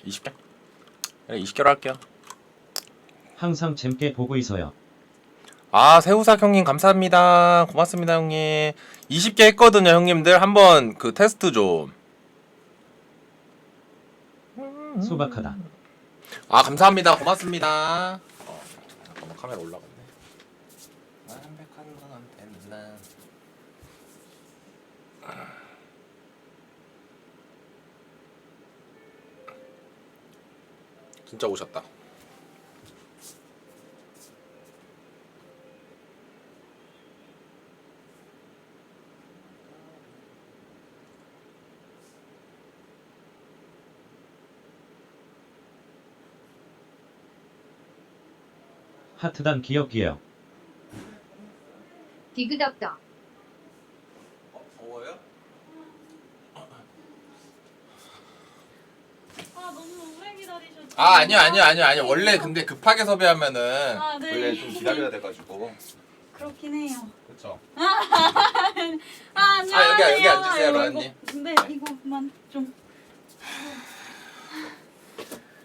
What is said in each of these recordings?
20개? 그래 20개로 할게요. 항상 재밌게 보고 있어요. 아 새우삭 형님 감사합니다. 고맙습니다 형님. 20개 했거든요 형님들. 한번 그 테스트 좀. 소박하다. 아 감사합니다. 고맙습니다. 잠깐만 카메라 올라갔네. 완벽한 건 난. 진짜 오셨다. 하트단 기억이에요. 디그덕덕. 더워요? 아 너무 오래 기다리셨죠? 아 아니요. 원래 근데 급하게 섭외하면은 아, 네. 원래 좀 기다려야 돼가지고. 그렇긴 해요. 그렇죠. 안녕하세요. 여기 앉으세요, 이거, 로아님. 근데 이거만 좀.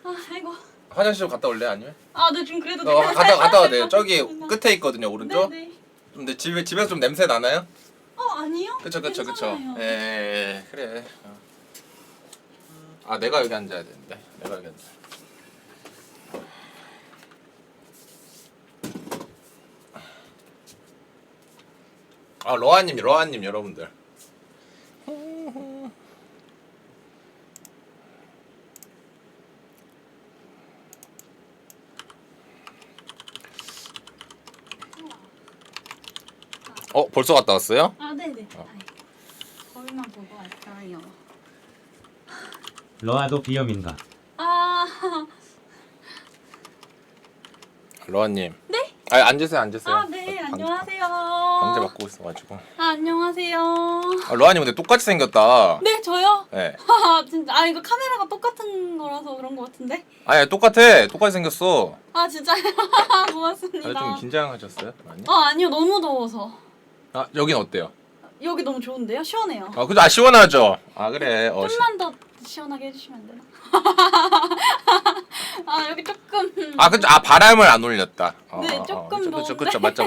아이고. 화장실 좀 갔다 올래 아니면? 네 지금 그래도. 갔다 와도 돼요. 저기 끝에 있거든요 오른쪽. 네네. 근데 집에서 좀 냄새 나나요? 아니요. 그쵸. 괜찮아요. 예 그래. 아 내가 여기 앉아야 되는데. 내가 여기 앉아. 아 로아님 여러분들. 벌써 갔다 왔어요? 네네. 거기만 보고 왔어요. 러아도 비염인가? 로아님. 네? 앉으세요. 네 안녕하세요. 방제 맡고 있어가지고. 안녕하세요. 로아님 근데 똑같이 생겼다. 네 저요? 네. 진짜 이거 카메라가 똑같은 거라서 그런 거 같은데. 아니 똑같이 생겼어. 진짜요? 고맙습니다. 좀 긴장하셨어요? 많이? 아니요 너무 더워서. 여긴 어때요? 여기 너무 좋은데요? 시원해요. 그죠? 시원하죠? 그래. 좀만 더 시원하게 해주시면 안 되나? 여기 조금. 그죠? 바람을 안 올렸다. 네, 조금 그쵸. 맞죠.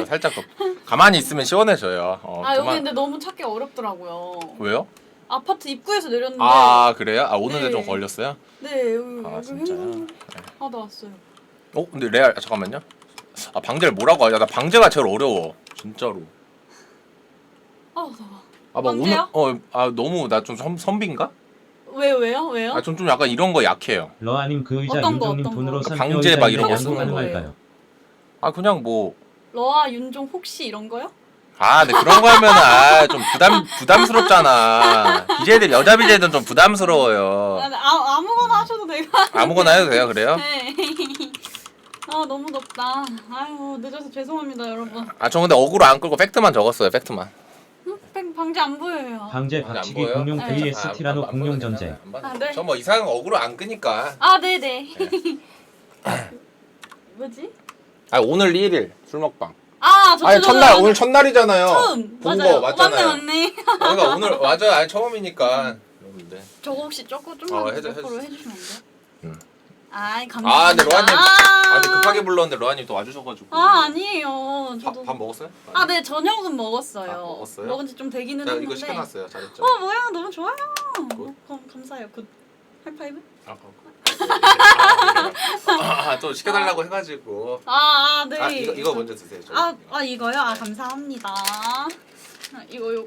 살짝 더. 가만히 있으면 시원해져요. 여기 근데 너무 찾기 어렵더라고요. 왜요? 아파트 입구에서 내렸는데. 그래요? 오는데 네. 좀 걸렸어요? 네, 여기 진짜요? 나왔어요. 근데 레알, 잠깐만요. 방제를 뭐라고 하냐? 나 방제가 제일 어려워. 진짜로. 더워. 오늘, 너무, 나 좀 선비인가? 왜요? 좀 약간 이런 거 약해요. 러아님 그 의자 어떤 거, 윤종님 어떤 돈으로 거? 산 방제 막 이런 거 양도 쓰는 가능할까요? 그냥 뭐. 러아 윤종 혹시 이런 거요? 근데 그런 거 하면 좀 부담스럽잖아. BJ들 여자 BJ들은 좀 부담스러워요. 아무거나 하셔도 돼요. 아무거나 해도 돼요, 그래요? 네. 너무 덥다. 아유 늦어서 죄송합니다 여러분. 저 근데 어그로 안 끌고 팩트만 적었어요, 팩트만. 방제 안 보여요. 방제 안 박치기 보여요? 공룡 네. vs 티라노 공룡 전쟁. 네. 저 뭐 이상한 어그로 안 끄니까. 네네. 뭐지? 오늘 1일 술 먹방. 저 첫날 오늘 첫날이잖아요. 처음. 본 맞아요. 거 맞잖아요. 맞네. 그러니까 오늘 맞아요. 처음이니까. 여러분들. 저거 혹시 좀만 해주세요. 옆으로 해주시면 안 돼요? 응. 감사합니다. 근데 로아님. 근데 급하게 불렀는데 로아님 또 와주셔가지고. 아니에요. 밥 먹었어요? 네 저녁은 먹었어요. 먹었어요? 먹은 지 좀 되기는 제가 했는데. 이거 시켜놨어요. 잘했죠? 뭐야 너무 좋아요. 굿. 감사해요. 굿. 하이파이브? 또 시켜달라고 해가지고. 네. 이거 먼저 드세요. 이거요? 감사합니다. 이거요.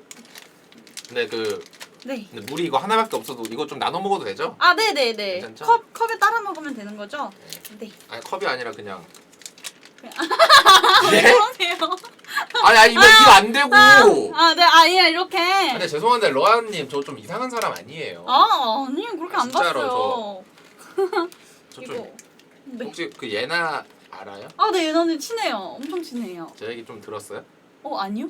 네, 네. 근데 물이 이거 하나밖에 없어도 이거 좀 나눠 먹어도 되죠? 네네네. 괜찮죠? 컵에 따라 먹으면 되는 거죠? 네. 컵이 아니라 그냥. 그러세요. 이거 안 되고. 네, 이렇게. 근데 죄송한데 로아님 저 좀 이상한 사람 아니에요. 아니 그렇게 안 진짜로, 봤어요. 저 이거. 좀 네. 혹시 그 예나 알아요? 네, 예나님 친해요. 엄청 친해요. 제 얘기 좀 들었어요? 아니요?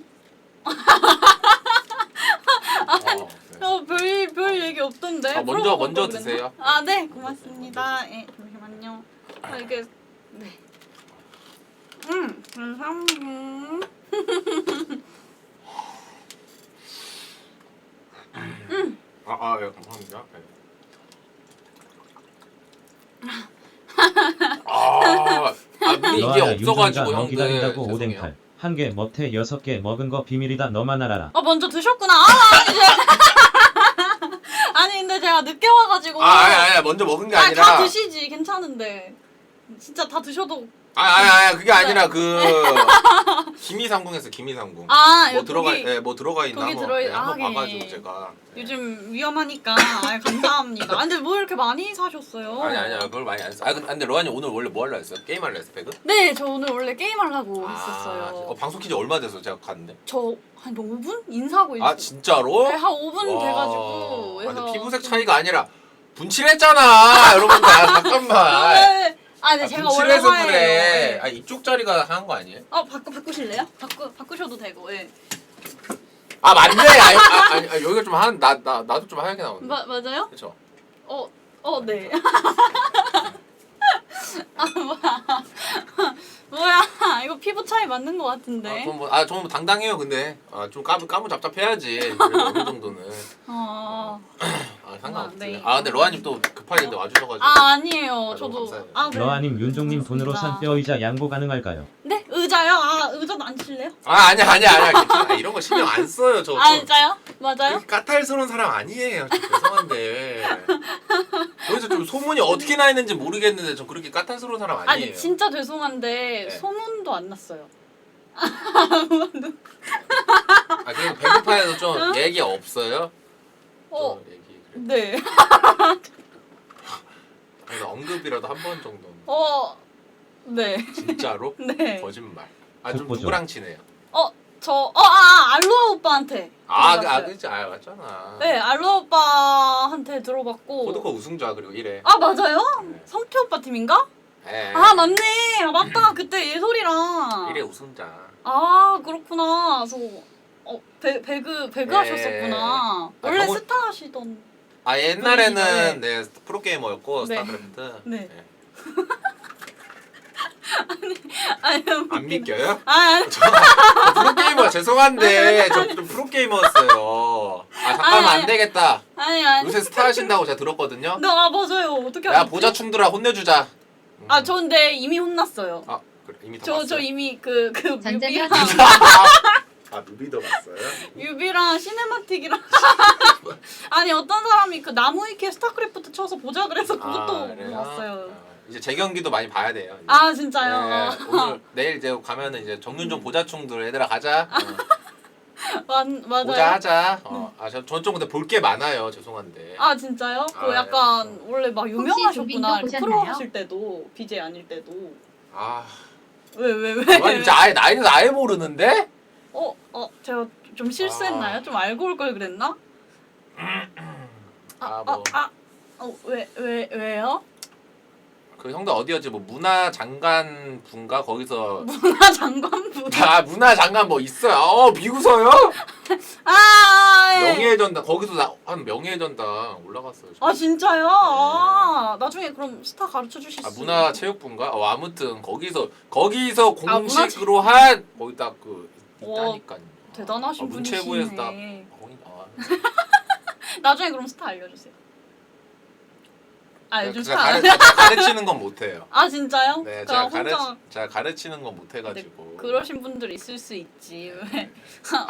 네. 별 얘기 없던데. 먼저 물어보고 드세요. 그랬나? 네, 고맙습니다. 잠시만요. 이게 네. 감사합니다. 예, 감사합니다. 물이 이게 너아야 없어가지고 윤종자 너 형들 기다린다고 죄송해요. 오뎅칼. 한 개 멋해 6개 먹은 거 비밀이다 너만 알아라. 먼저 드셨구나. 아니 아니 근데 제가 늦게 와가지고. 아니 먼저 먹은 게 아니라. 다 드시지 괜찮은데. 진짜 다 드셔도. 그게 아니라 그 기미상궁에서 기미상궁. 뭐 들어가 뭐 들어가 있나 거기 들어 한번 하긴. 봐가지고 제가. 요즘 위험하니까 감사합니다. 근데 뭐 이렇게 많이 사셨어요? 아니야 그걸 많이 안 했어. 근데 로아님 오늘 원래 뭐 하려 했어요? 게임 하려 했어 배그? 네, 저 오늘 원래 게임하려고 했었어요. 방송 키지 얼마 돼서 제가 갔는데? 저 한 5분? 인사하고 있어요. 진짜로? 네, 한 5분 와. 돼가지고. 근데 피부색 차이가 아니라 분칠했잖아 여러분들. 잠깐만. 네. 근데 제가 원래 분칠해서 화해예요. 그래. 네. 이쪽 자리가 한 거 아니에요? 바꾸실래요? 바꾸셔도 되고. 예. 맞네. 여기가 좀 나도 좀 하얗게 나오는데. 맞아요? 그렇죠. 네. 뭐야? 이거 피부 차이 맞는 것 같은데. 저는 뭐 당당해요. 근데 좀 까무잡잡해야지. 그래도 어느 정도는. 상관없지. 네. 근데 로아님 또 급하게 와주셔가지고. 아니에요. 너무 저도. 감사해요. 네. 러아님 윤종님 돈으로 산 고맙습니다. 뼈의자 양보 가능할까요? 네? 의자요? 의자도 안 치실래요? 아니야. 괜찮아. 이런 거 신경 안 써요. 저. 진짜요? 맞아요? 그렇게 까탈스러운 사람 아니에요. 좀 죄송한데. 여기서 좀 소문이 어떻게 나 있는지 모르겠는데 저 그렇게 까탈스러운 사람 아니에요. 아니 진짜 죄송한데 네. 소문도 안 났어요. 그래도 배고파에서 좀 얘기 없어요? 좀 얘기 그래. 네. 그래도 언급이라도 한 번 정도. 네. 진짜로? 네. 거짓말. 좀 족보죠. 누구랑 친해요? 알로하 오빠한테. 들어봤어요. 그치. 맞잖아. 네, 알로하 오빠한테 들어봤고. 코드코 우승자 그리고 이래. 맞아요? 네. 성태 오빠 팀인가? 네. 맞네. 맞다. 그때 예솔이랑. 이래 우승자. 그렇구나. 배그 네. 하셨었구나. 원래 경훈- 스타 하시던. 옛날에는 네 프로게이머였고 네. 스타크래프트. 네. 네. 안 믿겨요? 아니. 저 프로게이머 죄송한데 저 좀 프로게이머였어요. 잠깐만 안 되겠다. 아니. 요새 스타 하신다고 제가 들었거든요. 네, 맞아요. 어떻게 야 하셨지? 보자충들아 혼내주자. 저 근데 이미 혼났어요. 그래 이미 다 저 봤어요? 이미 그 전자면 뮤비랑 뮤비도 봤어요? 뮤비랑 시네마틱이랑 아니 어떤 사람이 그 나무 위키에 스타크래프트 쳐서 보자 그래서 그것도 그래요? 봤어요. 이제 제 경기도 많이 봐야 돼요. 이제. 진짜요? 네, 오늘 내일 이제 가면은 이제 정윤종 보자충들 얘들아 가자. 맞아요. 보자 하자. 전 좀 근데 볼 게 많아요. 죄송한데. 진짜요? 아, 약간 네. 원래 막 혹시 유명하셨구나. 조빈도 이렇게 프로 보셨나요? 하실 때도 BJ 아닐 때도 아, 왜? 아니 진짜 나이는 아예 모르는데? 제가 좀 실수했나요? 좀 알고 올 걸 그랬나? 왜요? 그 형들 어디였지? 뭐 문화장관 분가 거기서 문화장관부. 문화장관 뭐 있어요? 비웃어요? 예. 명예의 전당 거기서 한 명예의 전당 올라갔어요. 저. 진짜요? 나중에 그럼 스타 가르쳐 주실 수 문화체육부인가? 아무튼 거기서 공식으로 문화체- 한 거기 딱그 와, 있다니까요. 대단하신 문체부에서 딱 분이시네. 거기 나중에 그럼 스타 알려주세요. 요즘 제가 스타 제가 가르치는 건 못해요. 진짜요? 네, 그럼 제가 가르치는 건 못해가지고. 네, 그러신 분들 있을 수 있지. 왜?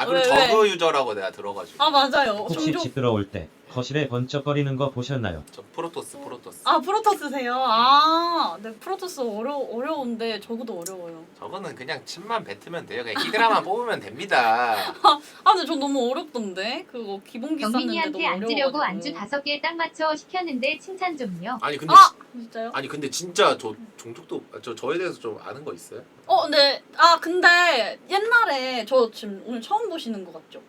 그리고 저그 유저라고 내가 들어가지고. 맞아요. 혹시 집 들어올 때 거실에 번쩍거리는 거 보셨나요? 저 프로토스. 프로토스세요? 네, 프로토스 어려운데 저거도 어려워요. 저거는 그냥 침만 뱉으면 돼요. 그냥 히드라만 뽑으면 됩니다. 근데 전 너무 어렵던데 그거 기본기 썼는데 너무 경민이한테 어려워가지고. 앉으려고 안주 5개 딱 맞춰 시켰는데 칭찬 좀요. 진짜요? 근데 진짜 저 종족도 저에 대해서 좀 아는 거 있어요? 근데 옛날에 저 지금 오늘 처음 보시는 거 같죠?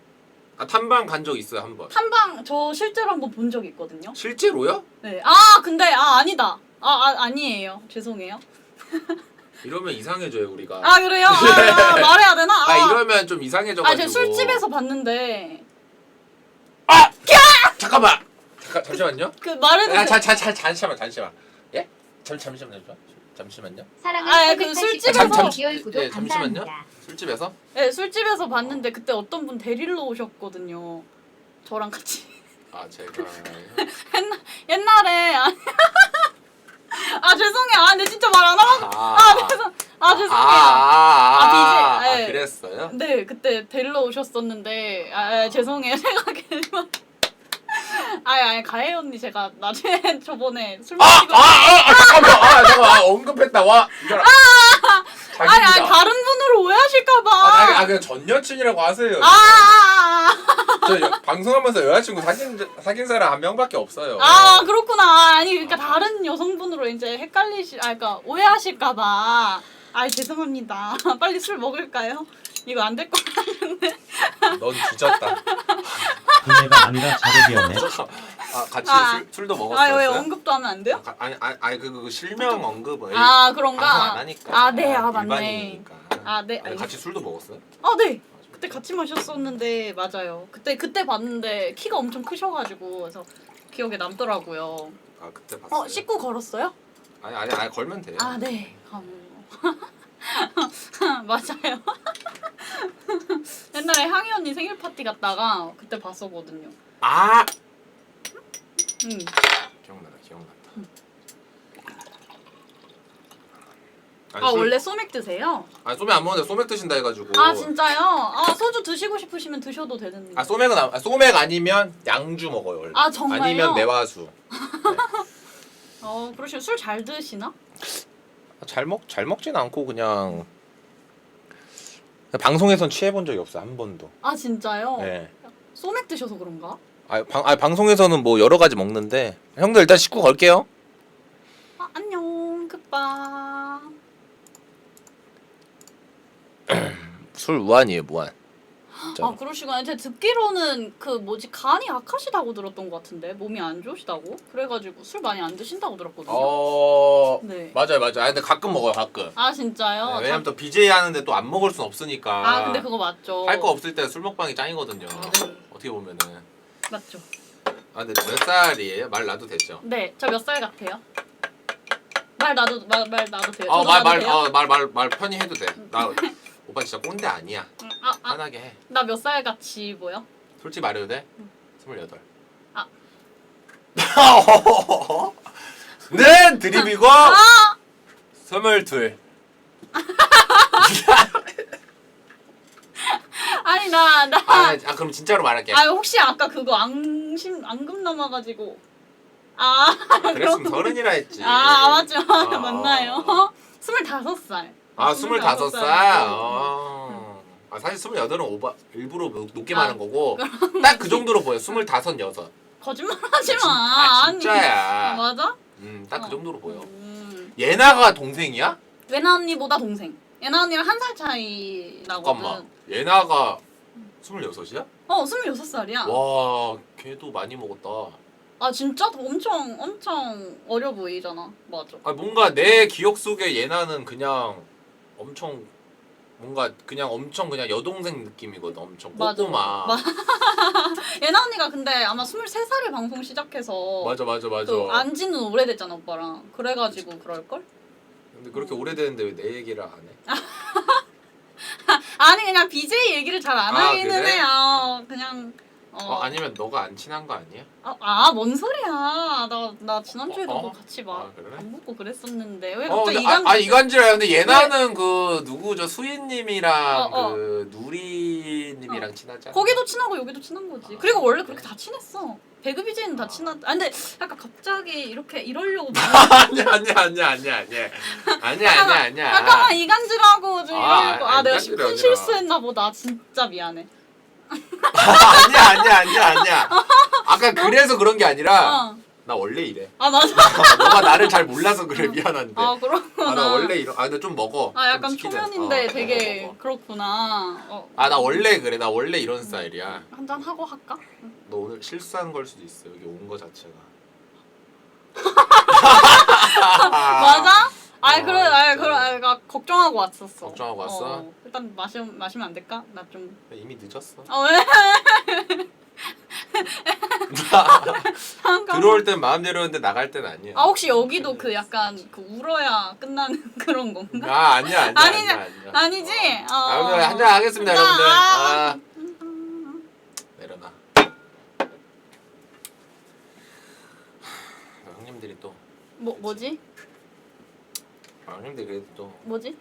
탐방 간 적 있어요 한 번. 탐방 저 실제로 한번 본 적 있거든요. 실제로요? 네. 근데 아니다. 아니에요. 죄송해요. 이러면 이상해져요 우리가. 그래요? 말해야 되나? 이러면 좀 이상해져가지고. 제가 술집에서 봤는데 잠깐만. 잠시만요. 그 말해도 잠시만. 예? 잠시만요. 사랑은 그 술집에서- 489개월 구독 예, 잠시만요. 감사합니다. 술집에서? 네, 술집에서 봤는데 그때 어떤 분 데리러 오셨거든요. 저랑 같이. 제가 옛날에 BJ. 네. 그랬어요? 네, 그때 데리러 오셨었는데 죄송해요. 생각해주면. 아니 가혜 언니 제가 나중에 저번에 술 마시고 잠깐만 언급했다 와 이거 아니 다른 분으로 오해하실까봐. 그냥 전 여친이라고 하세요. 저 방송하면서 여자친구 사귄 사람 한 명밖에 없어요. 그렇구나. 아니 그러니까 다른 여성분으로 이제 그러니까 오해하실까봐. 죄송합니다. 빨리 술 먹을까요? 이거 안 될 것 같은데. 넌 뒤졌다. 그네가 아니라 자객이었네. 같이 술도 먹었어요. 왜 언급도 하면 안 돼요? 아니 그 실명 언급을 그런가? 방송 안 하니까. 네, 맞네. 일반인이니까. 네. 같이 술도 먹었어요? 네. 그때 같이 마셨었는데 맞아요. 그때 봤는데 키가 엄청 크셔가지고 그래서 기억에 남더라고요. 그때 봤어요. 씻고 걸었어요? 아니 걸면 돼요. 네. 맞아요. 옛날에 향이 언니 생일 파티 갔다가 그때 봤었거든요. 기억난다. 원래 소맥 드세요? 소맥 안 먹는데 소맥 드신다 해가지고. 진짜요? 소주 드시고 싶으시면 드셔도 되는데. 소맥 아니면 양주 먹어요 원래. 정말요? 아니면 매화수. 그러시면 술 잘 드시나? 잘 먹진 않고 그냥 방송에선 취해본 적이 없어 한 번도. 진짜요? 네. 소맥 드셔서 그런가? 방송에서는 뭐 여러 가지 먹는데 형들 일단 씻고 걸게요. 안녕 굿바. 술 무한이에요 무한. 그러시구나. 제가 듣기로는 간이 약하시다고 들었던 것 같은데 몸이 안 좋으시다고? 그래가지고 술 많이 안 드신다고 들었거든요. 네. 맞아요. 근데 가끔 먹어요 가끔. 진짜요? 네, 왜냐면 또 BJ 하는데 또 안 먹을 순 없으니까. 근데 그거 맞죠. 할 거 없을 때 술 먹방이 짱이거든요. 네. 어떻게 보면은. 맞죠. 근데 몇 살이에요? 말 놔도 되죠? 네, 저 몇 살 같아요? 말 나도 돼요. 말 편히 해도 돼. 나 오빠 진짜 꼰대 아니야. 편하게 해. 나 몇 살 같이 보여? 솔직히 말해도 돼? 28. 는 드립이고 22. 아니 나 그럼 진짜로 말할게. 혹시 아까 그거 앙금 남아가지고 그랬으면 30이라 했지. 맞죠. 맞나요? 25살. 25살? 사실 28은 일부러 높게 말한 거고 딱 그 정도로 보여. 25, 6. 거짓말하지 마. 진짜야. 맞아? 딱 그 정도로 보여. 예나가 동생이야? 예나 언니보다 동생. 예나 언니랑 1살 차이 나거든. 잠깐만. 예나가 26이야? 26살이야. 와, 걔도 많이 먹었다. 진짜? 엄청 어려 보이잖아. 맞아. 뭔가 내 기억 속에 예나는 그냥 엄청 그냥 여동생 느낌이거든. 엄청 꼬꼬마. 예나 언니가 근데 아마 23살에 방송 시작해서 맞아. 안지는 오래됐잖아 오빠랑. 그래가지고 그럴걸? 근데 그렇게 오래됐는데 왜 내 얘기를 안 해? 아니 그냥 BJ 얘기를 잘 안 하기는 그래? 해. 그냥 아니면 너가 안 친한 거 아니야? 뭔 소리야. 나 지난주에도 뭐 같이 그래? 밥 먹고 그랬었는데 왜 갑자기 이간질이야. 근데 예나는 그 누구죠? 수인님이랑 그 누리님이랑 친하지 않아? 거기도 친하고 여기도 친한 거지. 그리고 원래 그렇게 다 친했어. 배그 BJ는 다 친한. 근데 약간 갑자기 이러려고. 아니야. 잠깐만 이간질하고 좀 이러려고. 내가 이간질이 큰 아니라. 실수했나 보다. 진짜 미안해. 아니야. 아까 그래서 그런 게 아니라 나 원래 이래. 맞아. 너가 나를 잘 몰라서 그래. 미안한데. 그렇구나. 나 원래 이러. 근데 좀 먹어. 약간 좀 지키자. 초면인데 되게 먹어. 그렇구나. 나 원래 그래. 나 원래 이런 스타일이야. 한잔 하고 할까? 너 오늘 실수한 걸 수도 있어. 여기 온 거 자체가. 맞아? 그래. 걱정하고 왔었어. 걱정하고 왔어? 일단 마시면 안 될까? 나 좀. 이미 늦었어. 왜? 들어올 땐 마음대로 했는데 나갈 땐 아니야. 혹시 여기도 그 약간 울어야 끝나는 그런 건가? 아니야. 아니지? 한잔 하겠습니다, 여러분들. 내려놔. 형님들이 또. 뭐지? 형님들이 그래도 또. 뭐지?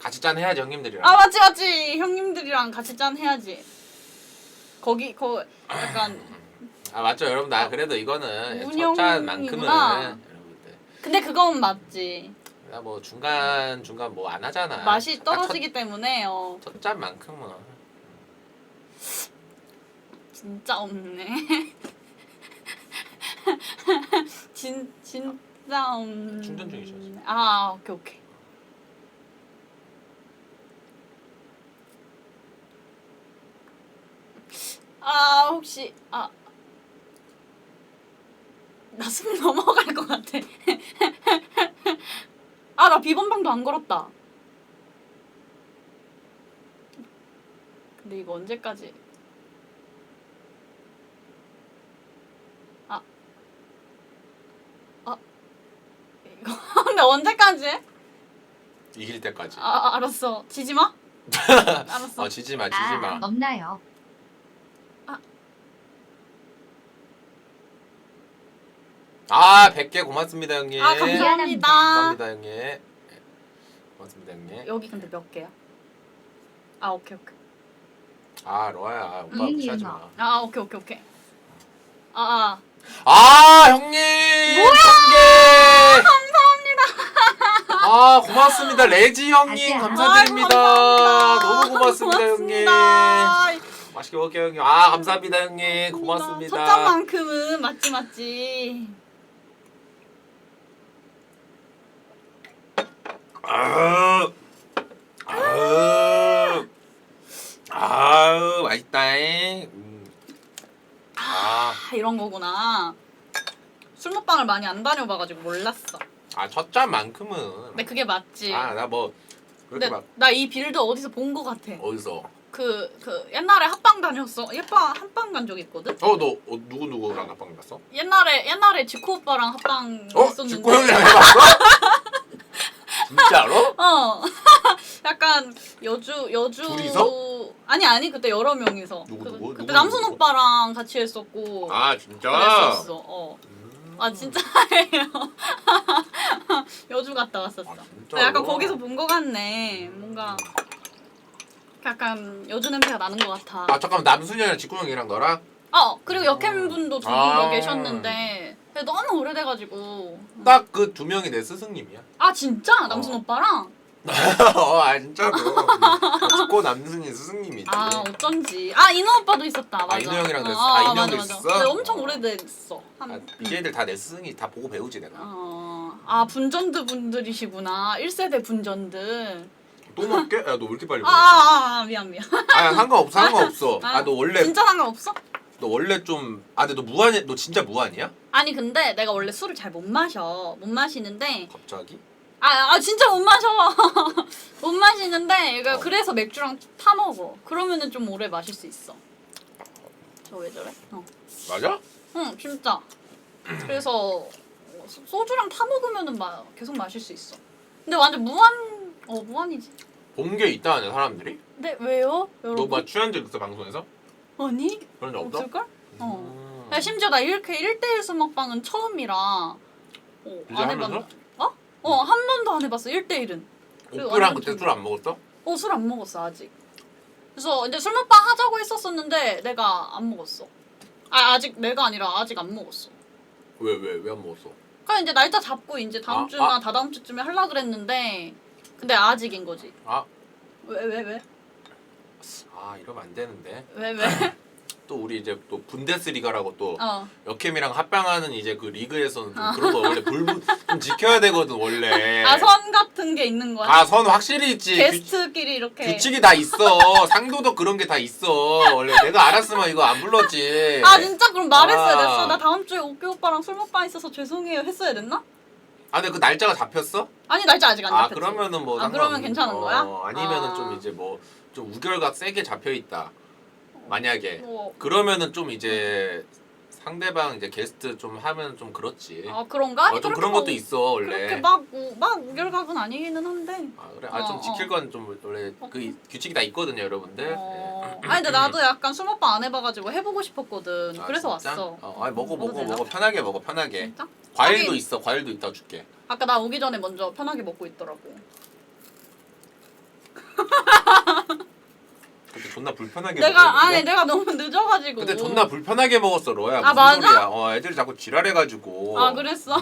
같이 짠 해야지 형님들이랑. 아 맞지 형님들이랑 같이 짠 해야지. 거기 약간 아 맞죠 여러분. 나 그래도 이거는 첫 운영이구나. 잔만큼은 여러분들. 근데 그건 맞지. 나 뭐 중간 뭐 안 하잖아. 맛이 딱 떨어지기 때문에 첫 잔만큼은. 진짜 없네. 진짜 없네. 충전 중이셔, 지금. 아 오케이. 아 혹시 나 숨 넘어갈 것 같아. 아 나 비번방도 안 걸었다. 근데 이거 언제까지? 이거 근데 언제까지 해? 이길 때까지. 알았어. 지지 마. 알았어. 지지 마. 없나요? 아 100개 고맙습니다 형님. 감사합니다. 감사합니다 형님. 네. 고맙습니다 형님. 여기 근데 몇 개야? 오케이. 아 로아야 오빠 무시하지 마. 오케이. 형님. 뭐야? 3개. 감사합니다. 고맙습니다 레지 형님 감사드립니다. 감사합니다. 너무 고맙습니다 형님. 맛있게 먹을게요 형님. 감사합니다 형님. 고맙습니다. 첫 잔만큼은 맞지. 맛있다잉. 이런 거구나. 술 먹방을 많이 안 다녀봐가지고 몰랐어. 첫 잔만큼은. 근데 그게 맞지. 나 뭐 그렇게 근데 막 나 이 빌드 어디서 본 거 같아. 어디서? 그 옛날에 합방 다녔어. 합방 간 적 있거든. 너 누구랑 합방 갔어? 옛날에 지코 오빠랑 합방 했었는데. 직구 형이랑 해봤어? 진짜로? 약간 여주 둘이서? 아니 그때 여러 명이서. 누구? 그때 남순 오빠랑 같이 했었고. 진짜? 그랬었어. 진짜예요. 여주 갔다 왔었어. 진짜로? 약간 거기서 본 거 같네. 뭔가 약간 여주 냄새가 나는 것 같아. 잠깐만 남순이랑 직구 형이랑 너랑? 그리고 여캠 분도 두 분 계셨는데 근데 너무 오래돼가지고. 딱 그 두 명이 내 스승님이야. 진짜? 남순 오빠랑? 진짜로. 직구 남순이 스승님이지. 어쩐지. 인호 오빠도 있었다. 맞아. 인호 형이랑 인호 형도 맞아. 있었어? 근데 엄청 오래됐어. BJ들 다 내 스승이 다 보고 배우지 내가. 분전드 분들이시구나. 1세대 분전드. 또 먹게? 야 너 왜 이렇게 빨리 먹어? 미안. 상관없어. 너 원래 진짜 상관없어? 너 원래 좀 근데 너 무한이 너 진짜 무한이야? 아니 근데 내가 원래 술을 잘 못 마셔. 못 마시는데 갑자기? 진짜 못 마셔. 못 마시는데 이거 그래서 맥주랑 타 먹어. 그러면은 좀 오래 마실 수 있어. 저 왜 저래? 맞아? 응 진짜. 그래서 소주랑 타 먹으면은 계속 마실 수 있어. 근데 완전 무한이지. 본 게 있다네 사람들이? 근데 왜요, 여러분? 너 막 취한 적 있어 방송에서? 아니? 그런 적 없어? 없을걸? 야, 심지어 나 이렇게 1대1 술 먹방은 처음이라 이제 안 하면서? 해봤는데. 한 번도 안 해봤어 1대1은. 오프랑 그때 술 안 먹었어? 술 안 먹었어 아직. 그래서 이제 술 먹방 하자고 했었었는데 내가 안 먹었어. 내가 아니라 아직 안 먹었어. 왜 안 먹었어? 그러니까 이제 날짜 잡고 이제 다음 주나 다다음 주쯤에 하려 그랬는데 근데 아직인 거지. 왜? 이러면 안 되는데. 왜? 또 우리 이제 또 분데스리가라고 또 어. 역캠이랑 합방하는 이제 그 리그에서는 좀 그런 거 원래 불문 좀 지켜야 되거든 원래. 선 같은 게 있는 거야? 선 확실히 있지. 게스트끼리 이렇게. 규칙이 다 있어. 상도덕 그런 게 다 있어. 원래 내가 알았으면 이거 안 불렀지. 진짜 그럼 말했어야 됐어. 나 다음 주에 오케 오빠랑 술 먹방 있어서 죄송해요 했어야 됐나? 근데 그 날짜가 잡혔어? 아니 날짜 아직 안 잡혔지. 그러면은 뭐 그러면 괜찮은 거야? 아니면은 좀 이제 뭐 좀 우결각 세게 잡혀 있다. 만약에 뭐. 그러면은 좀 이제 상대방 이제 게스트 좀 하면 좀 그렇지. 그런가? 좀 그런 것도 있어 원래. 그렇게 막 우결각은 아니기는 한데. 그래. 좀 지킬 건 좀 원래 그 규칙이 다 있거든요, 여러분들. 네. 근데 나도 약간 술 먹방 안 해봐가지고 해보고 싶었거든. 그래서 진짜? 왔어. 먹어 편하게 먹어 편하게. 진짜? 과일도 하긴. 있어. 과일도 이따 줄게. 아까 나 오기 전에 먼저 편하게 먹고 있더라고. 근데 존나 불편하게 내가 먹었는데? 아니 내가 너무 늦어가지고. 근데 존나 불편하게 먹었어 로야. 아, 무슨 맞아? 소리야. 애들이 자꾸 지랄해가지고. 아, 그랬어?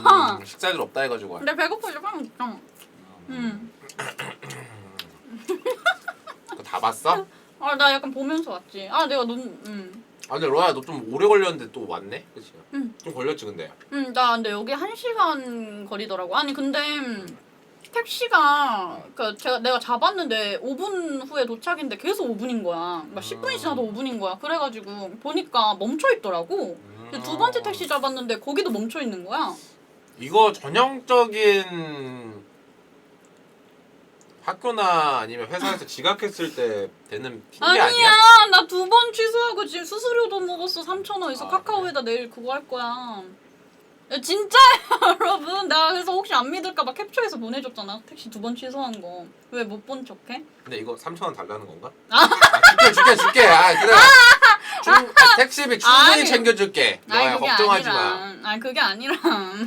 식사줄 없다 해가지고. 근데 배고프지 빵 있어. 그거 다 봤어? 아 나 약간 보면서 왔지. 아 내가 너무 아 근데 로야 너 좀 오래 걸렸는데 또 왔네? 그치? 응. 좀 걸렸지 근데. 나 근데 여기 1시간 거리더라고. 아니 근데 택시가 내가 잡았는데 5분 후에 도착인데 계속 5분인 거야. 막 10분이 지나도 5분인 거야. 그래가지고 보니까 멈춰 있더라고. 근데 두 번째 택시 잡았는데 거기도 멈춰 있는 거야. 이거 전형적인 학교나 아니면 회사에서 지각했을 때 되는 핑계 아니야? 아니야 나 2번 취소하고 지금 수수료도 먹었어. 3,000원 있어. 아, 카카오에다 내일 그거 할 거야. 야, 진짜야 여러분. 내가 그래서 혹시 안 믿을까봐 캡처해서 보내줬잖아. 택시 2번 취소한 거. 왜 못 본 척해? 근데 이거 3,000원 달라는 건가? 줄게. 아 그래. 택시비 충분히 아니. 챙겨줄게. 너야 그게 걱정하지 아니라. 마. 아니 그게 아니라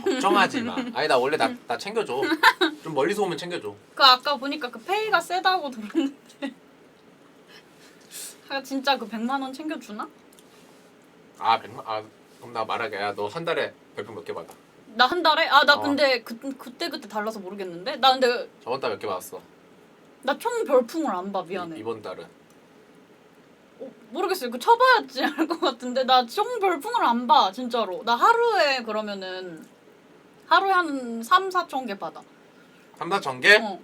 걱정하지 마. 아니 나 원래 나 챙겨줘. 좀 멀리서 오면 챙겨줘. 그 아까 보니까 그 페이가 세다고 들었는데 아 진짜 그 100만 원 챙겨주나? 아 100만. 아 그럼 나 말하게. 야 너 한 달에 별풍 몇 개 받아? 나 한 달에? 아 나 어. 근데 그때 달라서 모르겠는데? 나 근데 저번 달 몇 개 받았어? 나 총 별풍을 안 봐. 미안해. 이번 달은? 모르겠어요. 그 쳐봐야지 알 것 같은데 나 총 별풍을 안 봐. 진짜로. 나 하루에 그러면은 하루에 한 3, 4천 개 받아. 3, 4천 개? 어.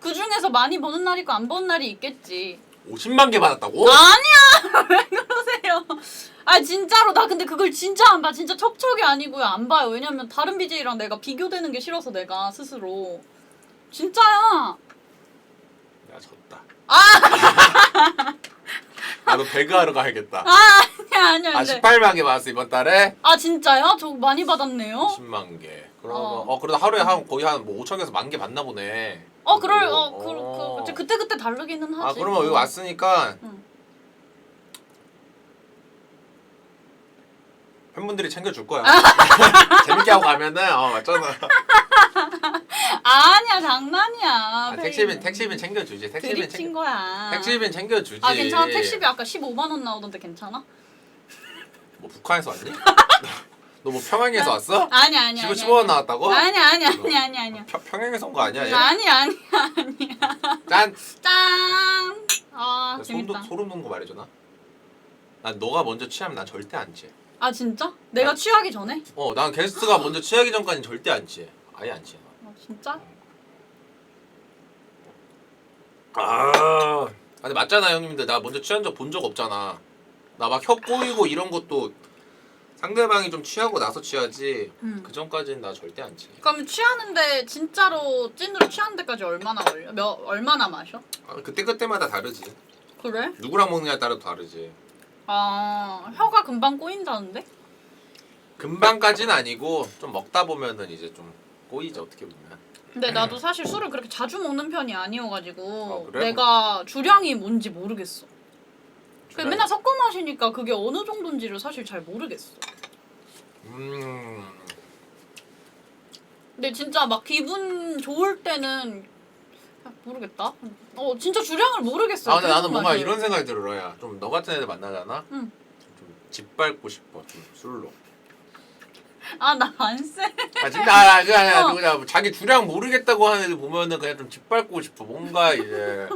그 중에서 많이 버는 날이 있고 안 버는 날이 있겠지. 50만 개 받았다고? 아니야! 왜 그러세요? 아 진짜로 나 근데 그걸 진짜 안 봐. 진짜 척척이 아니고요. 안 봐요. 왜냐면 다른 BJ랑 내가 비교되는 게 싫어서 내가 스스로. 진짜야. 내가 졌다. 아! 나도 배그하러 가야겠다. 아니야. 아 근데 18만 개 받았어 이번 달에? 아 진짜요? 저 많이 받았네요. 10만 개. 그러면 그래도 하루에 한 거의 한 뭐 5천 개에서 1만 개 받나 보네. 그때 다르기는 하지. 아 그러면 여기 왔으니까 응. 팬분들이 챙겨줄 거야. 재밌게 하고 가면은 맞잖아. 아니야 장난이야. 아, 택시빈 챙겨주지. 드립친 거야. 택시빈 챙겨주지. 아 괜찮아. 택시비 아까 15만 원 나오던데 괜찮아? 뭐 북한에서 왔니? 너 뭐 평양에서 왔어? 아니야. 집에 15만 나왔다고? 아니야. 평양에서 온 거 아니야? 얘? 아니야. 짠. 짠. 아 재밌다. 소름 돋는 거 말해주나? 난 너가 먼저 취하면 난 절대 안 취해. 아 진짜? 내가 취하기 전에? 난 게스트가 먼저 취하기 전까지는 절대 안 취해. 아예 안 취해. 아 진짜? 근데 맞잖아 형님들. 나 먼저 취한 적 본 적 없잖아. 나 막 혀 꼬이고 이런 것도 상대방이 좀 취하고 나서 취하지. 그 전까지는 나 절대 안 취해. 그럼 취하는데 진짜로 찐으로 취하는 데까지 얼마나 걸려? 얼마나 마셔? 그때마다 다르지. 그래? 누구랑 먹느냐에 따라 다르지. 아 혀가 금방 꼬인다는데? 금방까지는 아니고 좀 먹다 보면은 이제 좀 꼬이지 어떻게 보면. 근데 나도 사실 술을 그렇게 자주 먹는 편이 아니어가지고 그래? 내가 주량이 뭔지 모르겠어. 주량이- 맨날 섞어 마시니까 그게 어느 정도인지를 사실 잘 모르겠어. 근데 진짜 막 기분 좋을 때는 모르겠다. 진짜 주량을 모르겠어. 근데 나는 뭔가 이런 생각이 들어야. 좀 너 같은 애들 만나잖아. 응. 좀 짓밟고 싶어. 좀 술로. 나 안 쎄. 진짜 그냥 자기 주량 모르겠다고 하는 애들 보면은 그냥 좀 짓밟고 싶어. 뭔가 이제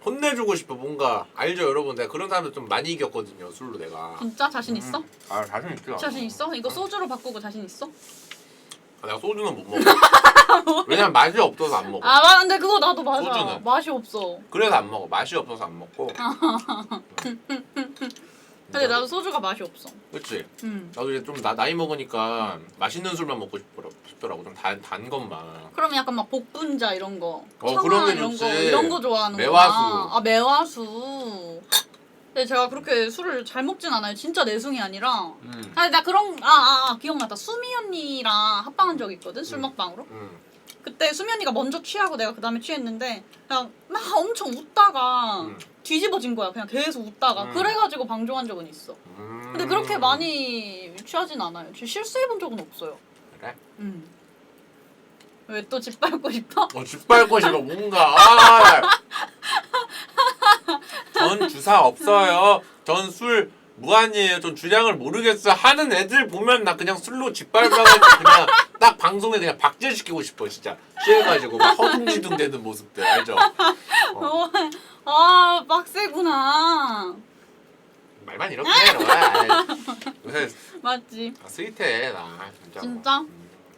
혼내주고 싶어. 뭔가 알죠 여러분. 내가 그런 사람들 좀 많이 이겼거든요 술로 내가. 진짜 자신 있어? 자신 있죠. 자신 있어? 이거 소주로 바꾸고 자신 있어? 내가 소주는 못 먹어. 왜냐면 맛이 없어서 안 먹어. 근데 그거 나도 맞아. 소주는? 맛이 없어. 그래서 안 먹어. 맛이 없어서 안 먹고. 근데 나도 소주가 맛이 없어. 그치? 응. 나도 이제 좀 나이 먹으니까 맛있는 술만 먹고 싶더라고. 좀 단 것만. 그럼 약간 막 복분자 이런 거, 그런 게 이런 좋지. 거 이런 거 좋아하는 거. 매화수. 매화수. 근데 제가 그렇게 술을 잘 먹진 않아요. 진짜 내숭이 아니라. 음. 나 그런 기억났다. 수미 언니랑 합방한 적 있거든. 술 먹방으로. 그때 수미 언니가 먼저 취하고 내가 그 다음에 취했는데 그냥 막 엄청 웃다가 뒤집어진 거야. 그냥 계속 웃다가. 그래가지고 방종한 적은 있어. 근데 그렇게 많이 취하진 않아요. 저 실수해본 적은 없어요. 그래? 왜 또 짓밟고 싶어? 짓밟고 싶어 뭔가. 전 주사 없어요. 전 술 무한이에요. 전 주량을 모르겠어 하는 애들 보면 나 그냥 술로 짓밟아가지고 그냥 딱 방송에 그냥 박제시키고 싶어 진짜. 취해가지고 막 허둥지둥 되는 모습들 알죠? 아 빡세구나. 말만 이렇게 해 너야. 요새 맞지? 스윗해 나 진짜. 진짜?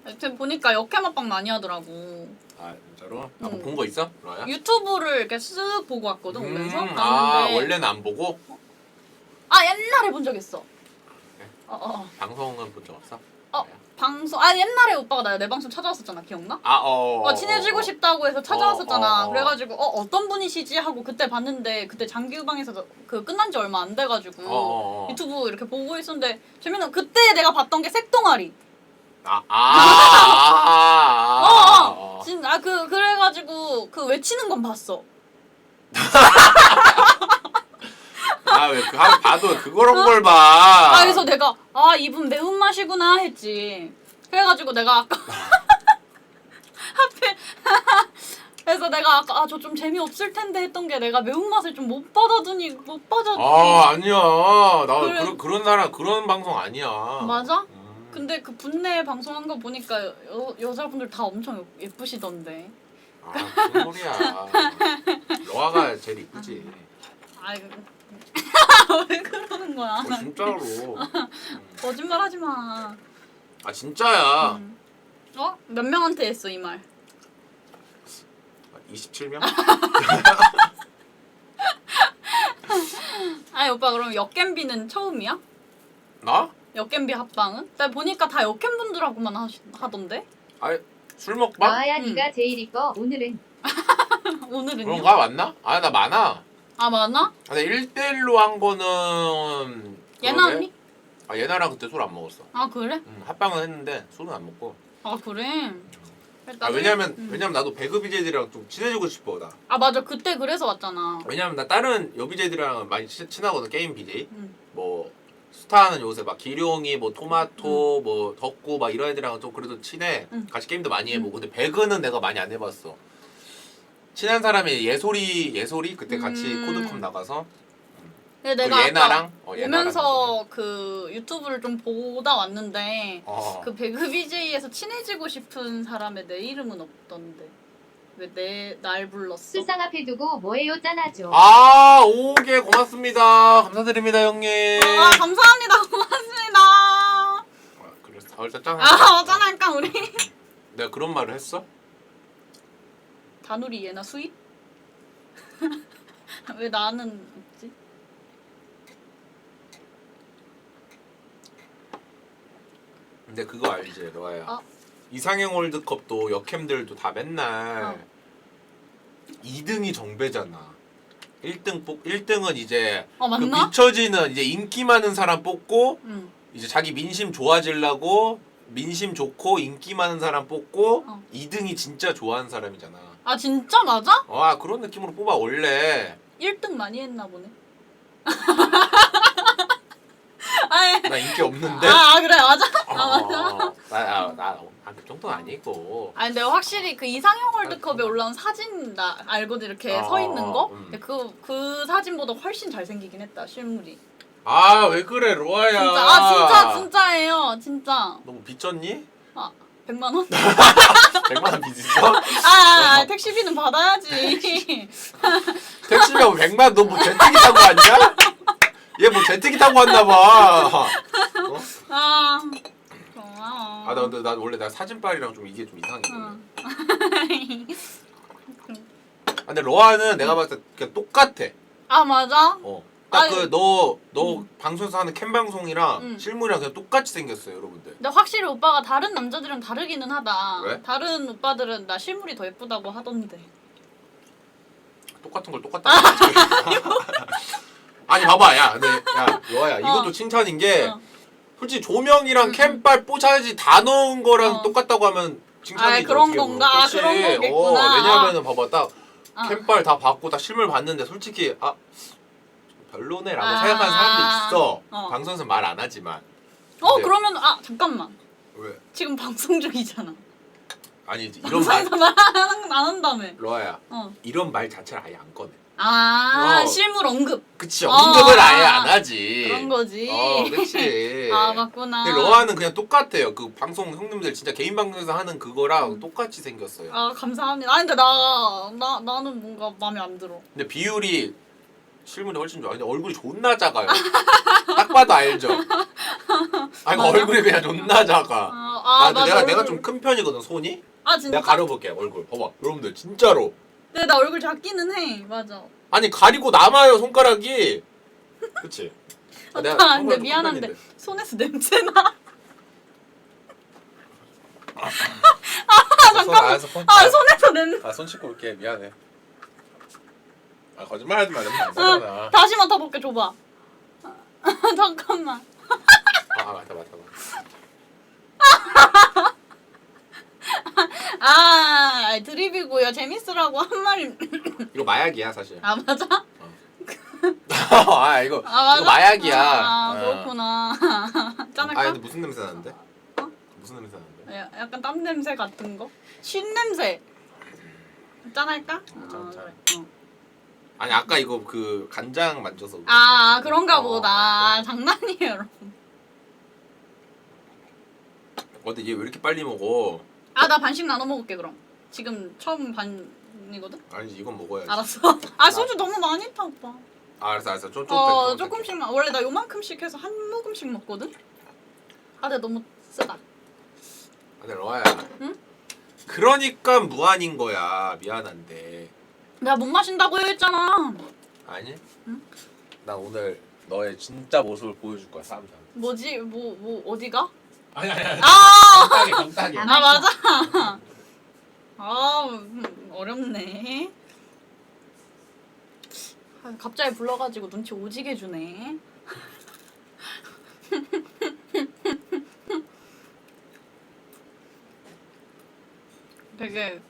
하여튼 보니까 역해먹방 많이 하더라고. 아 진짜로? 뭐 본 거 있어? 너야? 유튜브를 이렇게 쓱 보고 왔거든 오면서. 아 봤는데 원래는 안 보고? 아 옛날에 본 적 있어. 그래? 방송은 본 적 없어? 방송 옛날에 오빠가 내 방송 찾아왔었잖아 기억나? 친해지고 싶다고 해서 찾아왔었잖아. 그래가지고 어떤 분이시지 하고 그때 봤는데 그때 장기유방에서 그 끝난 지 얼마 안 돼가지고 유튜브 이렇게 보고 있었는데 재밌는 그때 내가 봤던 게 색동아리. 그래가지고 그 외치는 건 봤어. 왜 그 한 봐도 그런 걸 봐. 그래서 내가 이분 매운맛이구나 했지. 그래가지고 내가 아까 하필 그래서 내가 아까 저 좀 재미없을 텐데 했던 게 내가 매운맛을 좀 못 받아주니. 아니야. 나 그래. 그런 사람 그런 방송 아니야. 맞아? 근데 그 분내 방송한 거 보니까 여자분들 다 엄청 예쁘시던데. 무슨 소리야. 로아가 제일 이쁘지. 왜 그러는 거야? 진짜로. 거짓말 하지 마. 진짜야. 몇 명한테 했어 이 말? 27명? 오빠 그럼 역겜비는 처음이야? 나? 역겜비 합방은? 나 보니까 다 역겜분들하고만 하던데? 술 먹방? 너야 네가 제일 이뻐. 오늘은 오늘은요? 그런가 맞나? 나 많아. 많아? 근데 1대1로 한 거는 예나 그러네. 언니? 예나랑 그때 술 안 먹었어. 그래? 합방은 했는데 술은 안 먹고. 그래? 왜냐면 나도 배그 BJ들이랑 좀 친해지고 싶어 나. 맞아 그때 그래서 왔잖아. 왜냐면 나 다른 여 BJ들이랑 많이 친하거든. 게임 BJ. 응. 뭐 스타는 요새 막 기룡이 뭐 토마토 뭐 덕구 막 이런 애들이랑 좀 그래도 친해. 같이 게임도 많이 해보고. 근데 배그는 내가 많이 안 해봤어. 친한 사람이 예솔이 그때 같이 코드컵 나가서. 근데 내가 예나랑 아까 오면서 그 유튜브를 좀 보다 왔는데 그 배그 BJ에서 친해지고 싶은 사람의 내 이름은 없던데 왜 날 불렀어? 술상 앞에 두고 뭐해요 짠하죠. 5개 고맙습니다. 감사드립니다 형님. 감사합니다. 고맙습니다. 그랬어. 일단 짠. 짠할까 우리? 내가 그런 말을 했어? 다누리 예나 수입? 왜 나는 없지? 근데 그거 알지 로아야. 이상형 월드컵도 역캠들도 다 맨날 2등이 정배잖아. 1등은 이제 그 맞나? 비춰지는 이제 인기 많은 사람 뽑고 응. 이제 자기 민심 좋아지려고 민심 좋고 인기 많은 사람 뽑고 2등이 진짜 좋아하는 사람이잖아. 진짜 맞아? 그런 느낌으로 뽑아 원래. 1등 많이 했나 보네. 나 인기 없는데. 그래 맞아. 맞아. 나그 정도는 아니고. 근데 확실히 그 이상형 월드컵에 올라온 사진 나 알거든 이렇게 서 있는 거. 근데 그 사진보다 훨씬 잘생기긴 했다 실물이. 왜 그래 로아야. 진짜 진짜예요 진짜. 너무 빚졌니? 100만 원? 100만 원 빚있어? 택시비는 받아야지. 택시비하고 100만 너 뭐 제트기 타고 왔냐? 얘 뭐 제트기 타고 왔나 봐. 고마워. 근데 나 원래 사진빨이랑 좀 이게 좀 이상해. 근데 로아는 내가 봤을 때 그냥 똑같아. 맞아? 딱 너 방송에서 하는 캠 방송이랑 실물이랑 그냥 똑같이 생겼어요, 여러분들. 근데 확실히 오빠가 다른 남자들이랑 다르기는 하다. 왜? 다른 오빠들은 나 실물이 더 예쁘다고 하던데. 똑같은 걸 똑같다고. 아니 봐봐, 근데 로아야 이것도 칭찬인 게 솔직히 조명이랑 캠빨 뽀샤지 다 넣은 거랑 똑같다고 하면 칭찬이지. 그런 건가? 그치? 그런 거겠구나. 왜냐면은 봐봐 딱 캠빨 다 받고 딱 실물 봤는데 솔직히 별로네라고 생각하는 사람도 있어. 방송에서 말 안 하지만. 근데- 그러면 잠깐만. 왜? 지금 방송 중이잖아. 아니지 이런 말 방송에서 안 한다며. 로아야 어. 이런 말 자체를 아예 안 꺼내. 실물 언급. 그치 언급을 아예 안 하지. 그런 거지. 그치. 맞구나. 근데 로아는 그냥 똑같아요. 그 방송 형님들 진짜 개인 방송에서 하는 그거랑 똑같이 생겼어요. 감사합니다. 근데 나는 뭔가 마음에 안 들어. 근데 비율이 실물이 훨씬 좋아. 근데 얼굴이 존나 작아요. 딱 봐도 알죠. 아니 맞아? 얼굴이 그냥 존나 작아. 근데 맞아. 내가 좀 큰 편이거든 손이. 진짜? 내가 가려볼게 얼굴. 봐봐 여러분들 진짜로. 네, 나 얼굴 작기는 해. 맞아. 아니 가리고 남아요 손가락이. 그치? 근데 손가락 미안한데 큰 편인데. 손에서 냄새나. 잠깐만. 손에서 냄새. 손 씻고 올게. 미안해. 거짓말하지 마. 냄새 안 나잖아. 다시 맡아볼게. 줘봐. 잠깐만. 맞다. 드립이고요. 재밌으라고 한 말이. 이거 마약이야 사실. 맞아? 이거 맞아? 이거 마약이야. 그렇구나. 짠할까? 근데 무슨 냄새 나는데? 무슨 냄새 나는데? 약간 땀 냄새 같은 거? 쉰 냄새. 짠할까? 짠. 그래. 아니 아까 이거 그 간장 만져서. 그런가 보다. 장난이에요, 여러분. 근데 얘 왜 이렇게 빨리 먹어? 나 반씩 나눠 먹을게 그럼. 지금 처음 반이거든? 아니지 이건 먹어야지. 알았어. 소주 너무 많이 타, 오빠. 알았어. 좀 조금씩만. 원래 나 요만큼씩 해서 한 모금씩 먹거든? 근데 너무 쓰다. 근데 로아야. 응? 그러니까 무한인 거야. 미안한데. 내가 못 마신다고 했잖아. 아니? 응? 나 오늘 너의 진짜 모습을 보여줄 거야 싸움장. 뭐지? 어디가? 아니. 경탁이. 맞아. 어렵네. 갑자기 불러가지고 눈치 오지게 주네. 되게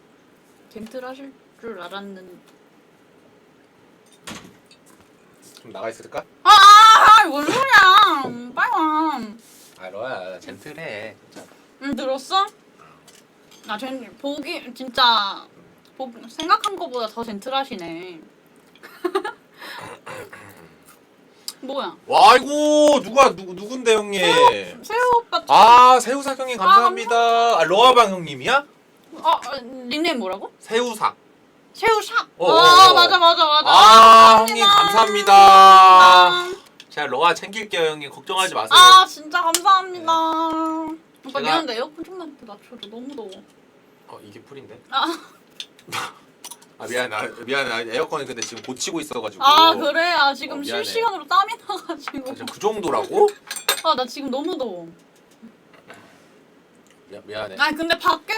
젠틀하실 줄 알았는데. 좀 나가 있을까? 뭔 소리야. 빨리 와. 로아야 젠틀해. 진짜. 응, 들었어? 보기 진짜 생각한 거보다 더 젠틀하시네. 뭐야? 와 아이고 누군데 형님? 새우 오빠. 새우삭 형님 감사합니다. 로아방 형님이야? 닉네임 뭐라고? 새우삭. 새우삭. 맞아. 형님 감사합니다. 제가 로아 챙길게요 형님 걱정하지 마세요. 진짜 감사합니다. 오빠 제가- 미안한데 에어컨 좀만 낮춰줘. 너무 더워. 이게 풀인데? 미안해. 에어컨이 근데 지금 고치고 있어가지고. 그래? 지금 미안해. 실시간으로 땀이 나가지고. 지금 그 정도라고? 나 지금 너무 더워. 미안해. 근데 밖에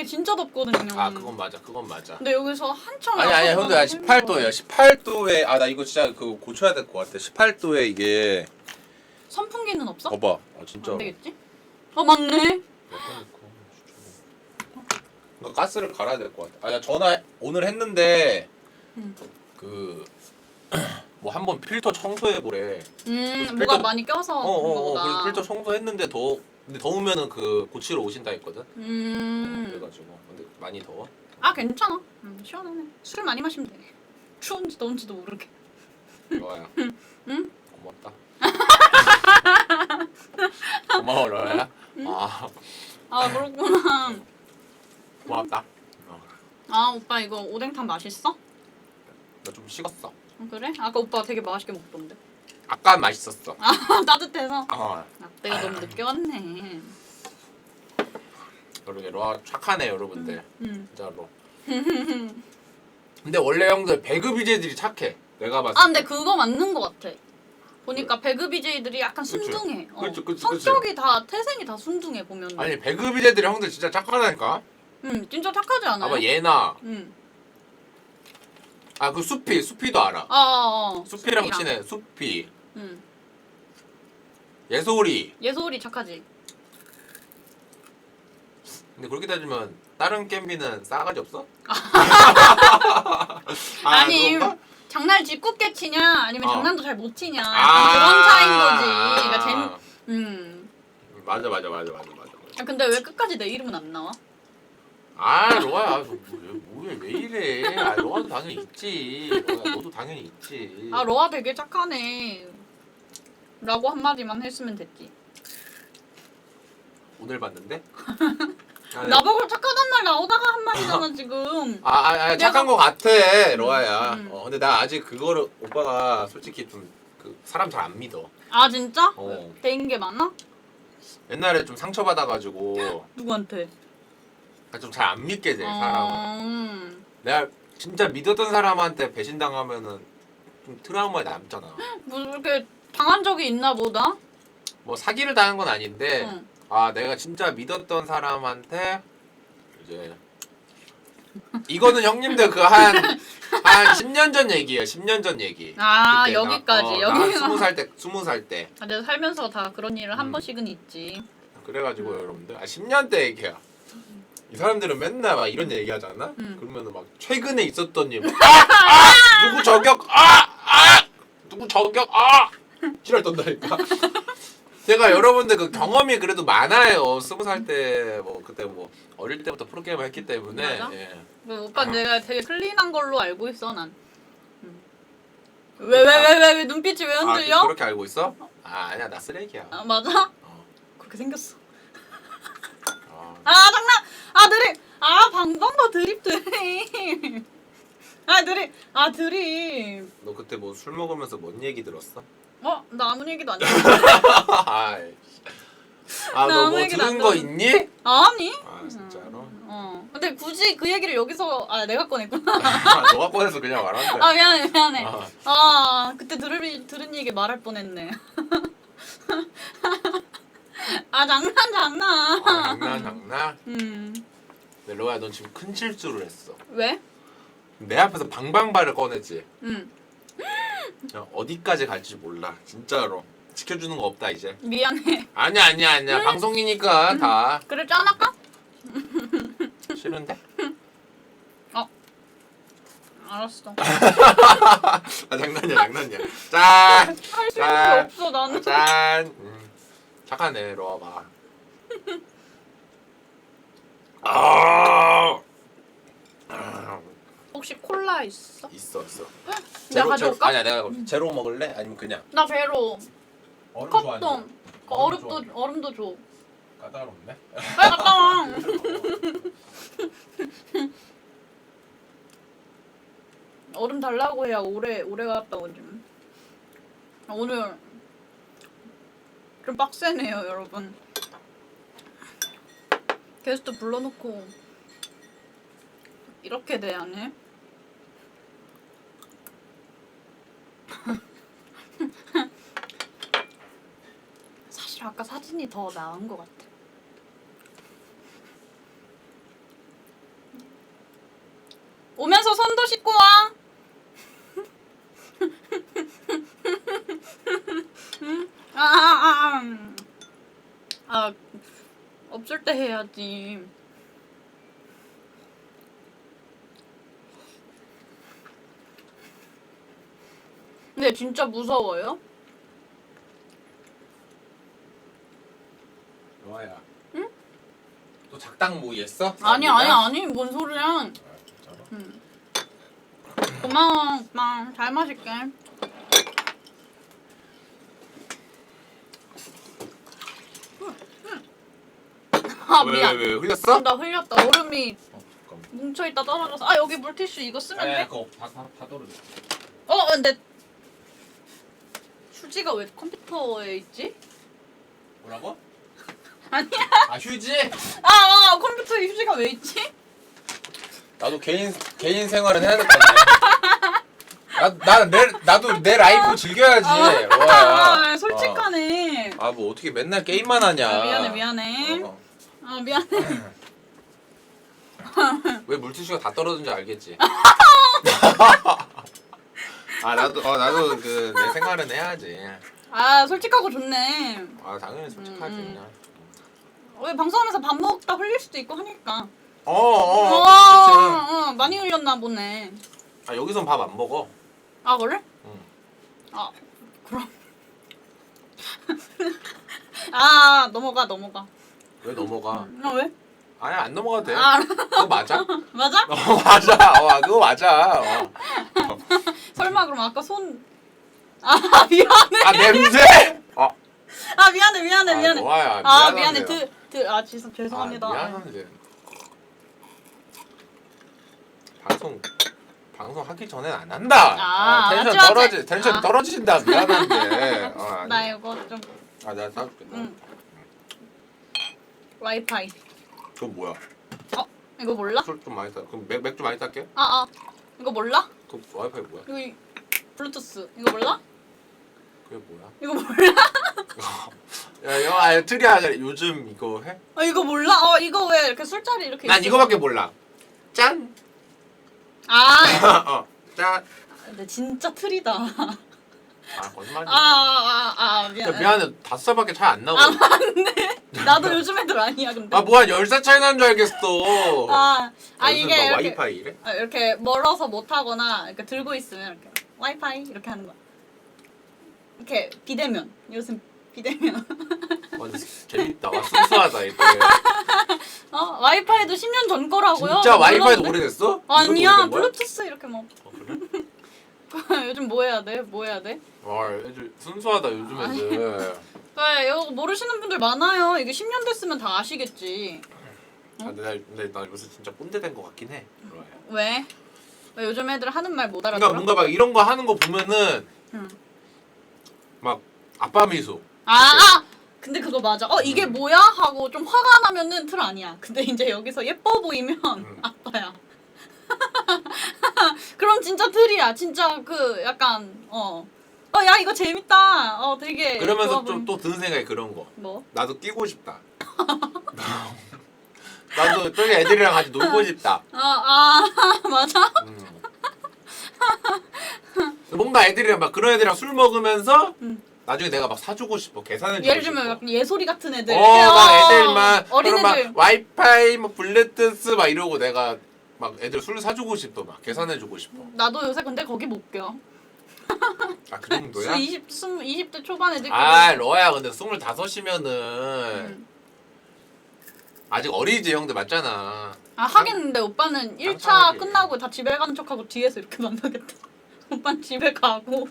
진짜 덥거든요. 그건 맞아. 근데 여기서 한참. 아니 형들 18도예요. 18도에 나 이거 진짜 그 고쳐야 될 것 같아. 18도에 이게 선풍기는 없어? 봐봐. 진짜. 안 되겠지? 맞네. 너 가스를 갈아야 될 것 같아. 나 전화 오늘 했는데 뭐 한번 필터 청소해 보래. 뭐가 많이 껴서 그런가 보다. 그래서 필터 청소했는데 근데 더우면은 그 고치러 오신다 했거든. 그래가지고 근데 많이 더워. 괜찮아. 시원하네. 술 많이 마시면 돼. 추운지 더운지도 모르게. 로아야. 응? 고맙다. 고마워 로아야. 그렇구나. 고맙다. 오빠 이거 오뎅탕 맛있어? 나 좀 식었어. 그래? 아까 오빠 되게 맛있게 먹던데. 아까 맛있었어. 따뜻해서. 내가 너무 늦게 왔네. 그러게 로아 착하네 여러분들. 진짜로. 음. 근데 원래 형들 배그 BJ들이 착해. 내가 봤을 때. 근데 그거 맞는 것 같아. 보니까 배그 BJ들이 약간 순둥해. 그치. 성격이 태생이 다 순둥해 보면. 아니 배그 BJ들이 형들 진짜 착하다니까. 진짜 착하지 않아요? 아마 얘나. 응. 그 수피도 알아. 수피랑 친해. 수피. 응. 예솔이. 예솔이 착하지. 근데 그렇게 따지면 다른 겜비는 싸가지 없어? 아니 그건가? 장난을 짓궂게 치냐 아니면 장난도 잘 못 치냐 아. 그런 차이인 거지. 그러니까 맞아. 아, 근데 왜 끝까지 내 이름은 안 나와? 아 로아야 너 뭐야 왜 이래? 아 로아도 당연히 있지. 로아야 너도 당연히 있지. 아 로아 되게 착하네. 라고 한마디만 했으면 됐지. 오늘 봤는데? 나보고 착하단 말 나오다가 한마디잖아 지금. 착한 거 같아 로아야. 근데 나 아직 그거를 오빠가 솔직히 좀 그 사람 잘 안 믿어. 아 진짜? 어. 대인 게 많아? 옛날에 좀 상처 받아가지고 누구한테? 좀 잘 안 믿게 돼 사람을. 음. 내가 진짜 믿었던 사람한테 배신당하면은 좀 트라우마에 남잖아. 뭐 이렇게 당한 적이 있나 보다. 뭐 사기를 당한 건 아닌데 응. 내가 진짜 믿었던 사람한테 이제 이거는 형님들 그 한 10년 전 얘기예요. 10년 전 얘기. 아 그때 여기까지 나 여기. 20살 때. 아, 내가 살면서 다 그런 일을 한 번씩은 있지. 그래가지고 여러분들 10년 때 얘기야. 이 사람들은 맨날 막 이런 얘기 하잖아? 그러면은 막 최근에 있었던 일 누구 저격 누구 저격 지랄 떤다니까. 제가 여러분들 그 경험이 그래도 많아요. 20살 때 뭐 그때 뭐 어릴 때부터 프로게임을 했기 때문에. 맞아? 예. 오빠 내가 되게 클린한 걸로 알고 있어 난. 왜 눈빛이 왜 흔들려? 그렇게 알고 있어? 아니야 나 쓰레기야. 아 맞아? 어. 그렇게 생겼어. 어. 아 장난. 아 드립. 아 방방도 드립. 아 드립. 너 그때 뭐 술 먹으면서 뭔 얘기 들었어? 나 아무 얘기도 안 했어. 너 아무 뭐 얘기도 안 들은 거 들었어. 있니? 아니? 진짜로? 근데 굳이 그 얘기를 여기서 내가 꺼냈구나. 너가 꺼내서 그냥 말한 거야. 아 미안해. 아. 그때 들은 얘기 말할 뻔했네. 아 장난. 장난. 음. 근데 로야 넌 지금 큰 실수를 했어. 왜? 내 앞에서 방방발을 꺼냈지. 음. 그냥 어디까지 갈지 몰라. 진짜로. 지켜주는 거 없다 이제. 미안해. 아니야. 방송이니까 다. 그래 짠할까? 싫은데? 알았어. 장난이야. 짠. 할 수 있는 게 없어 나는. 짠. 착하네 로아가. 혹시 콜라 있어? 있어. 내가 가져올까? 아니야 내가 제로 먹을래? 아니면 그냥? 나 배로. 얼음 컵도. 좋아하는데? 얼음도 줘. 까다롭네. 빨리 갔다 와. 얼음 달라고 해야 오래 갔다 오지. 오늘 좀 빡세네요 여러분. 게스트 불러놓고 이렇게 대하네. 사실 아까 사진이 더 나은 것 같아. 오면서 손도 씻고 와. 없을 때 해야지. 근데 진짜 무서워요? 로아야. 응? 또 작당 모의했어? 아니 뭔 소리야. 진짜로? 고마워 오빠. 잘 마실게. 미안. 왜 흘렸어? 나 흘렸다. 얼음이 잠깐만. 뭉쳐있다 떨어져서. 여기 물티슈 이거 쓰면 돼? 그거 다 떨어져. 근데 휴지가 왜 컴퓨터에 있지? 뭐라고? 아니야. 휴지? 컴퓨터에 휴지가 왜 있지? 나도 개인 생활은 해야 될 거 아니야. 나도 내 라이프 즐겨야지. 로아야. 솔직하네. 뭐 어떻게 맨날 게임만 하냐. 미안해. 어. 미안해. 왜 물티슈가 다 떨어진지 알겠지. 나도 그 내 생활은 해야지. 솔직하고 좋네. 당연히 솔직하지 그냥. 왜 방송하면서 밥 먹다 흘릴 수도 있고 하니까. 그치. 많이 흘렸나 보네. 여기선 밥 안 먹어. 그래? 응. 그럼. 아 넘어가. 왜 넘어가? 왜? 아니 안 넘어가도 돼. 아 그거 맞아? 맞아? 맞아. 그거 맞아. 설마 그럼 아까 손 아 미안해. 아 냄새? 아 미안해. 로아야 아 미안한데요. 미안해. 아 죄송합니다. 미안한데. 방송 하기 전엔 안 한다. 텐션 맞지? 떨어진다. 미안한데. 나 이거 좀 내가 사줄게. 응. 와이파이. 그건 뭐야? 이거 몰라? 술 좀 많이 타. 그럼 맥주 많이 탈게. 이거 몰라? 그 와이파이 뭐야? 이거 블루투스. 이거 몰라? 그게 뭐야? 이거 몰라? 야, 트리야 요즘 이거 해? 이거 몰라? 이거 왜 이렇게 술자리 이렇게 난 있어? 이거밖에 몰라. 짠. 짠. 근데 진짜 틀이다. 거짓말이야. 미안해. 미안해. 5살밖에 차이 안 나고. 맞네. 나도 요즘 애들 아니야 근데. 뭐 한 10살 차이 나는 줄 알겠어. 이게 이렇게 와이파이래? 이렇게 멀어서 못 하거나 이렇게 들고 있으면 이렇게 와이파이 이렇게 하는 거야. 이렇게 비대면. 요즘 비대면. 재밌다. 순수하다 이거. 와이파이도 10년 전 거라고요? 진짜 와이파이도 몰랐는데? 오래됐어? 아니야. 이것도 오래된 거야? 블루투스 이렇게 뭐. 그래? 요즘 뭐 해야 돼? 와, 애들 순수하다 요즘 애들. 그래, 이거 모르시는 분들 많아요. 이게 10년 됐으면 다 아시겠지. 근데 나 요새 진짜 꼰대 된 거 같긴 해. 왜? 왜 요즘 애들 하는 말 못 알아들어? 그러니까 뭔가 막 이런 거 하는 거 보면은 막 아빠 미소. 근데 그거 맞아. 이게 뭐야? 하고 좀 화가 나면은 틀 아니야. 근데 이제 여기서 예뻐 보이면 아빠야. 그럼 진짜 틀이야. 진짜 그 약간 야 이거 재밌다. 되게 그러면서 좋아 좀 또 드는 생각이 그런 거. 뭐? 나도 끼고 싶다. 나도 저기 애들이랑 같이 놀고 싶다. 맞아. 뭔가 애들이랑 막 그런 애들이랑 술 먹으면서 나중에 내가 막 사주고 싶어. 계산해주고 예를 싶어. 들면 약간 예솔이 같은 애들. 막 애들만 어린애들. 막 와이파이 뭐 블루투스 막 이러고 내가 막 애들 술 사주고 싶어. 막 계산해주고 싶어. 나도 요새 근데 거기 못 껴. 그 정도야? 20대 초반 애들. 로아야 근데 25이면은 아직 어리지 형들 맞잖아. 하긴 근데 오빠는 1차 쌍쌍하게. 끝나고 다 집에 가는 척하고 뒤에서 이렇게 만나겠다. 오빠는 집에 가고.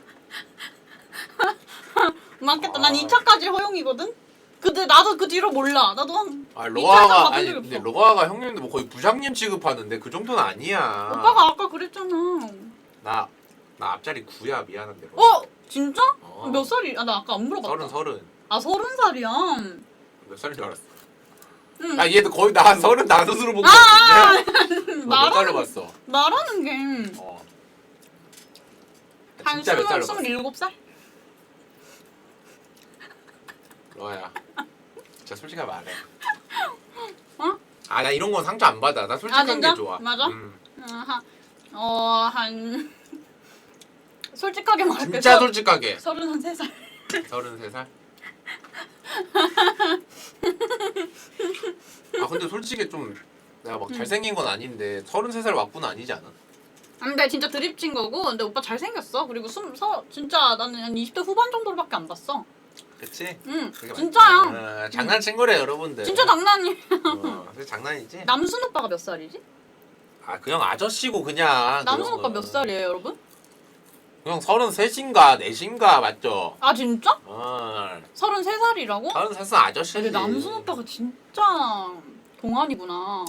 맞겠다. 난 2차까지 허용이거든. 근데 나도 그 뒤로 몰라. 나도 한 로아가 가본 적이 근데 없어. 로아가 형님들 뭐 거의 부장님 취급하는데 그 정도는 아니야. 오빠가 아까 그랬잖아. 나 앞자리 9야 미안한데. 로아. 진짜? 몇 살이? 나 아까 안 물어봤다. 30. 30살이야. 몇 살인 줄 알았어? 응. 얘도 거의 나 35으로 본 거 같은데. 몇 살로 봤어? 말하는 게 한 진짜 몇 살로 봤어? 27살? 로아야 진짜 솔직하게 말해. 어? 나 이런 건 상처 안 받아. 나 솔직한 진짜? 게 좋아. 맞아? 한 솔직하게 말할게. 진짜 솔직하게. 33살. 33살? 근데 솔직히 좀 내가 막 잘생긴 건 아닌데 33살 왔구는 아니지 않아? 근데 진짜 드립친 거고 근데 오빠 잘생겼어. 그리고 진짜 나는 한 20대 후반 정도로밖에 안 봤어. 그치? 응 그게 진짜야. 맞지? 장난친 거래 여러분들. 진짜 장난이야. 그게 장난이지? 남순 오빠가 몇 살이지? 그 형 아저씨고 그냥. 남순 그런 오빠 거는. 몇 살이에요 여러분? 그 형 33인가 4인가 맞죠? 진짜? 33살 33살이라고? 아저씨지. 근데 남순 오빠가 진짜 동안이구나.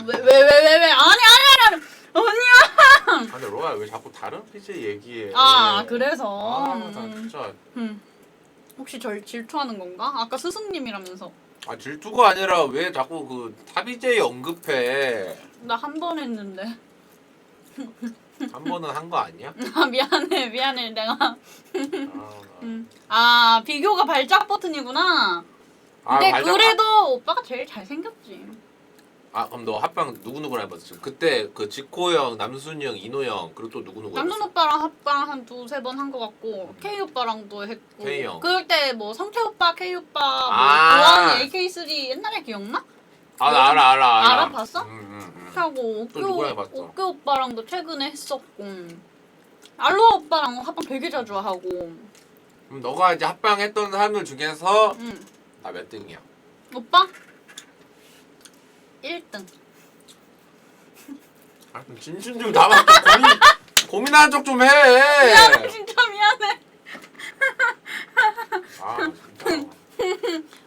왜? 아니. 언니야. 근데 로아 왜 자꾸 다른 BJ 얘기해? 그래서. 나 진짜. 혹시 절 질투하는 건가? 아까 스승님이라면서. 질투가 아니라 왜 자꾸 그 탑BJ 언급해? 나 한 번 했는데. 한 번은 한 거 아니야? 미안해 내가. 비교가 발작 버튼이구나. 근데 그래도 오빠가 제일 잘생겼지. 그럼 너 합방 누구누구랑 해봤어? 그때 그 지코 형, 남순이 형, 인호 형 그리고 또 누구누구 남순 해봤어? 오빠랑 합방 한 2-3번 한 거 같고 K 오빠랑도 했고 K 형. 그때 뭐 성태 오빠, K 오빠, 고원 AK3 옛날에 기억나? 나 알아. 알아봤어? 하고 또 누구랑 해봤어? 옥규 오빠랑도 최근에 했었고 알로하 오빠랑 합방 되게 자주 하고. 그럼 너가 이제 합방했던 사람들 중에서 응. 나 몇 등이야? 오빠? 1등. 아, 좀 진심 좀 담아. 고민하는 척 좀 해. 미안해 진짜 미안해. 아 진짜.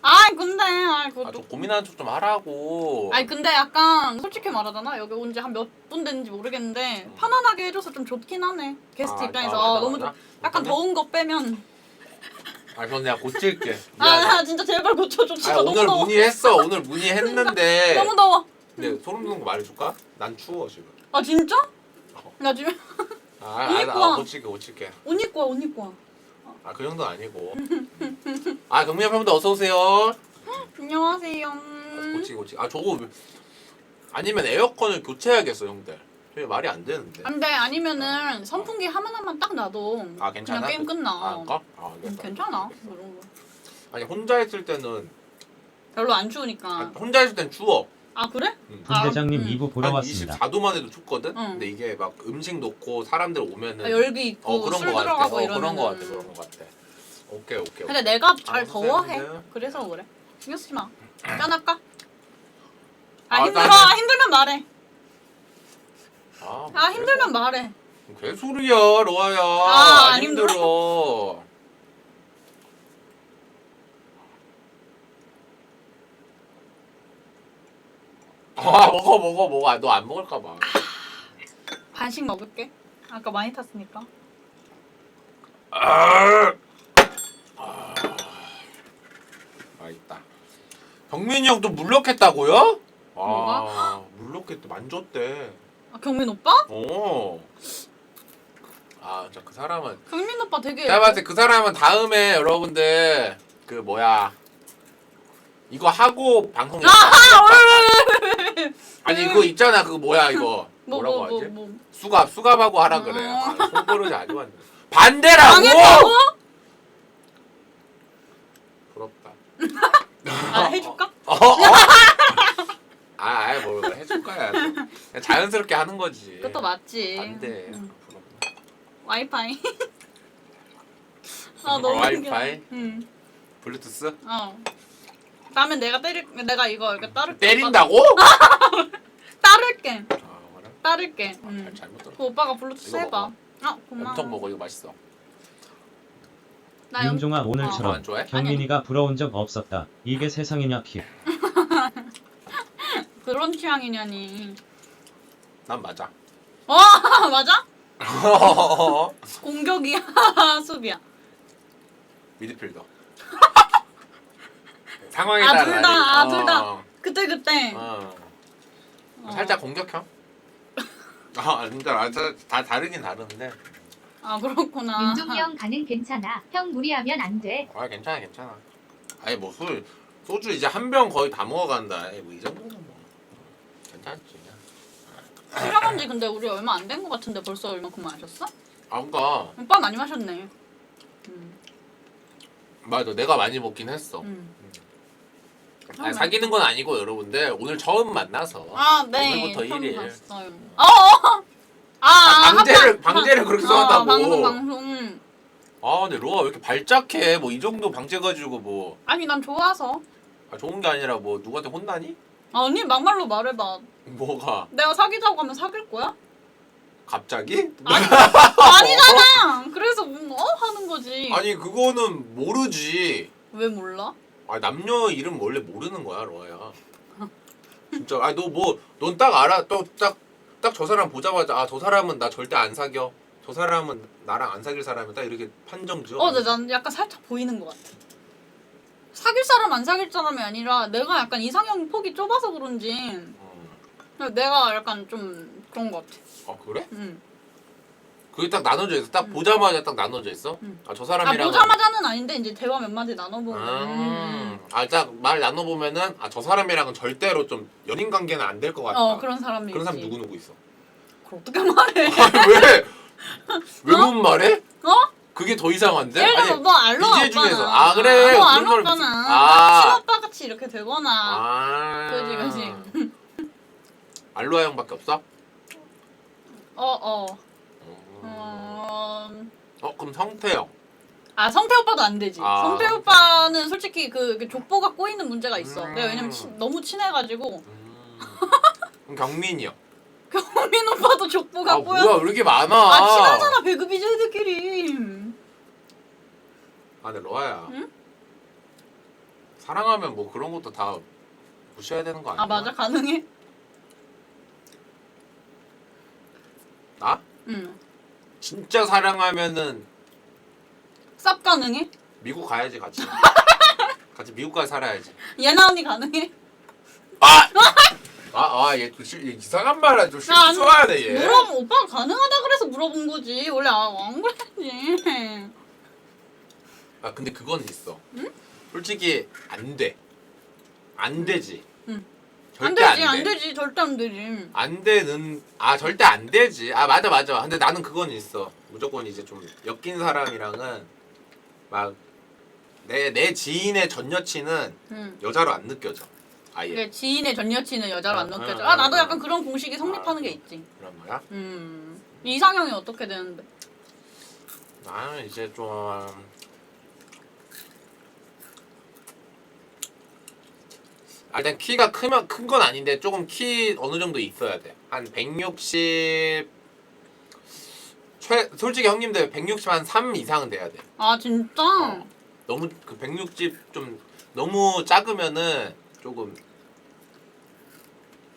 아이 근데 아이 그것도. 좀 고민하는 척 좀 하라고. 아니 근데 약간 솔직히 말하잖아. 여기 온 지 한 몇 분 됐는지 모르겠는데 편안하게 해줘서 좀 좋긴 하네. 게스트 입장에서 맞아, 너무 맞아. 약간 더운 거 빼면. 아 그건 내가 고칠게. 아 진짜 제발 고쳐줘. 진짜 너무 오늘 더워. 문의했어. 오늘 문의했는데. 너무 더워. 근데 소름 돋는 거 말해줄까? 난 추워 지금. 아 진짜? 나 지금 옷 입고 와. 고칠게. 옷 입고 와, 옷 입고 와. 아 그 정도 아니고. 아 경민이 형님도 어서 오세요. 안녕하세요. 고치게. 아 저거 아니면 에어컨을 교체해야겠어 형들. 저게 말이 안 되는데. 안돼 아니면은 선풍기 하나만 딱 놔도 아 괜찮아? 그냥 게임 끝나. 아, 그럴까? 아, 알겠어. 괜찮아. 그 정도. 아니 혼자 있을 때는 별로 안 추우니까. 혼자 있을 땐 추워. 아 그래? 군대장님 아, 2부 보러 한 왔습니다. 24도만 해도 춥거든. 응. 근데 이게 막 음식 놓고 사람들 오면은 아, 열기 있고 그런 술 거 같아. 들어가고 그런 거 같아. 이러면은. 그런 거 같아. 오케이. 근데 내가 잘 아, 더워해. 선생님들. 그래서 그래. 신경 쓰지 마. 짠할까? 아, 힘들어. 짠해. 힘들면 말해. 아, 힘들면 말해. 개소리야 로아야. 아, 안 안 힘들어? 힘들어. 아 먹어. 너 안 먹을까 봐. 반씩 먹을게. 아까 많이 탔으니까. 있다. 경민이 형 또 물럭했다고요? 뭐가? 물럭했대. 만졌대. 아, 경민 오빠? 어. 진짜 그 사람은 경민 오빠 되게. 제가 봤을 때 그 사람은 다음에 여러분들 그 뭐야 이거 하고 방송. 아니 이거 있잖아 그거 뭐야 이거 뭐라고 하지? 수갑하고 하라 그래. 손버릇이 아주 완전 반대라고. 당했다고? 부럽다. 해줄까? 뭘 해줄 거야. 그냥 자연스럽게 하는 거지. 그것도 맞지. 반대. 응. 부럽다. 와이파이. 너무 와이파이? 웃겨. 응. 블루투스? 다음에 내가 이거 이렇게 따를게. 때린다고? 따를게. 그래? 따를게. 잘못 들어. 그 오빠가 블루투스 이거 해봐. 고마워. 엄청 먹어. 이거 맛있어. 나 윤종아 안 오늘처럼 좋아해? 경민이가 부러운 적 없었다. 이게 세상이냐 키. 그런 취향이냐니. 난 맞아. 맞아? 공격이야 수비야. 미드필더. 상황에 따라. 둘 다. 그때. 살짝 공격형? 진짜 다 다르긴 다른데. 그렇구나. 윤종이 형 가는 괜찮아. 형 무리하면 안 돼. 괜찮아. 아니 뭐 소주 이제 한 병 거의 다 먹어간다. 뭐 이 정도는 뭐 괜찮지. 출연한 지 근데 우리 얼마 안 된 것 같은데 벌써 얼마큼 마셨어? 그러니까 오빠 많이 마셨네. 맞아. 내가 많이 먹긴 했어. 아니, 사귀는 건 아니고 여러분들 오늘 처음 만나서 네. 오늘부터 1일. 봤어요. 방제를 그렇게 써놨다고. 방송. 근데 로아 왜 이렇게 발작해? 뭐 이 정도 방제 가지고 뭐 아니 난 좋아서. 좋은 게 아니라 뭐 누구한테 혼나니? 아니 막말로 말해봐. 뭐가? 내가 사귀자고 하면 사귈 거야? 갑자기? 아니잖아. 그래서 하는 거지. 아니 그거는 모르지. 왜 몰라? 남녀 이름 원래 모르는 거야 로아야. 진짜. 넌 딱 알아. 딱 저 사람 보자마자 저 사람은 나 절대 안 사겨. 저 사람은 나랑 안 사귈 사람이다 이렇게 판정 지어. 근데 난 약간 살짝 보이는 것 같아. 사귈 사람 안 사귈 사람이 아니라 내가 약간 이상형 폭이 좁아서 그런지 내가 약간 좀 그런 것 같아. 그래? 응. 그게 딱 나눠져 있어. 딱 보자마자 딱 나눠져 있어. 저 사람이랑. 보자마자는 아닌데 이제 대화 몇 마디 나눠보면. 딱 말 나눠보면은 저 사람이랑은 절대로 좀 연인 관계는 안 될 것 같다. 그런 사람이 그런 사람 있지. 누구 있어? 그걸 어떻게 말해? 왜? 왜 못 말해? 어? 그게 더 이상한데? 예를 들어 너 알로하 BJ 오빠는 중에서. 그래. 너 그런 걸 알로하잖아. 친오빠 같이 이렇게 되거나. 그지. 알로하 형밖에 없어? 그럼 성태형. 아 성태 오빠도 안 되지. 아. 성태 오빠는 솔직히 그 족보가 꼬이는 문제가 있어. 내가 왜냐면 너무 친해가지고. 그럼 경민이요. 경민 오빠도 족보가 아 꼬여. 뭐야 왜 이렇게 많아? 아 친하잖아 배그 BJ들끼리. 아 근데 로아야. 응? 사랑하면 뭐 그런 것도 다 무시해야 되는 거 아니야? 아 맞아 가능해? 나? 응. 진짜 사랑하면은 쌉 가능해? 미국 가야지 같이. 같이 미국 가서 살아야지. 예나 언니 가능해? 얘 이상한 말을 좀 야, 실수하네 얘. 물어보면 오빠가 가능하다 그래서 물어본 거지. 원래 안 그래야지. 아 근데 그건 있어. 응? 솔직히 안 돼. 안 되지. 응. 절대 안 돼. 안 되지. 절대 안 되지. 안 되는 절대 안 되지. 맞아. 근데 나는 그건 있어. 무조건 이제 좀 엮인 사람이랑은 막 내 지인의 전 여친은 응. 여자로 안 느껴져. 아예. 그래, 지인의 전 여친은 여자로 안 느껴져. 아, 나도 아, 약간 그런 공식이 성립하는 게 있지. 그런 거야? 이상형이 어떻게 되는데? 나는 이제 좀 일단 키가 큰 건 아닌데 조금 키 어느 정도 있어야 돼. 한 160 솔직히 형님들 160 한 3 이상은 돼야 돼. 아 진짜? 너무 그 160 좀 너무 작으면은 조금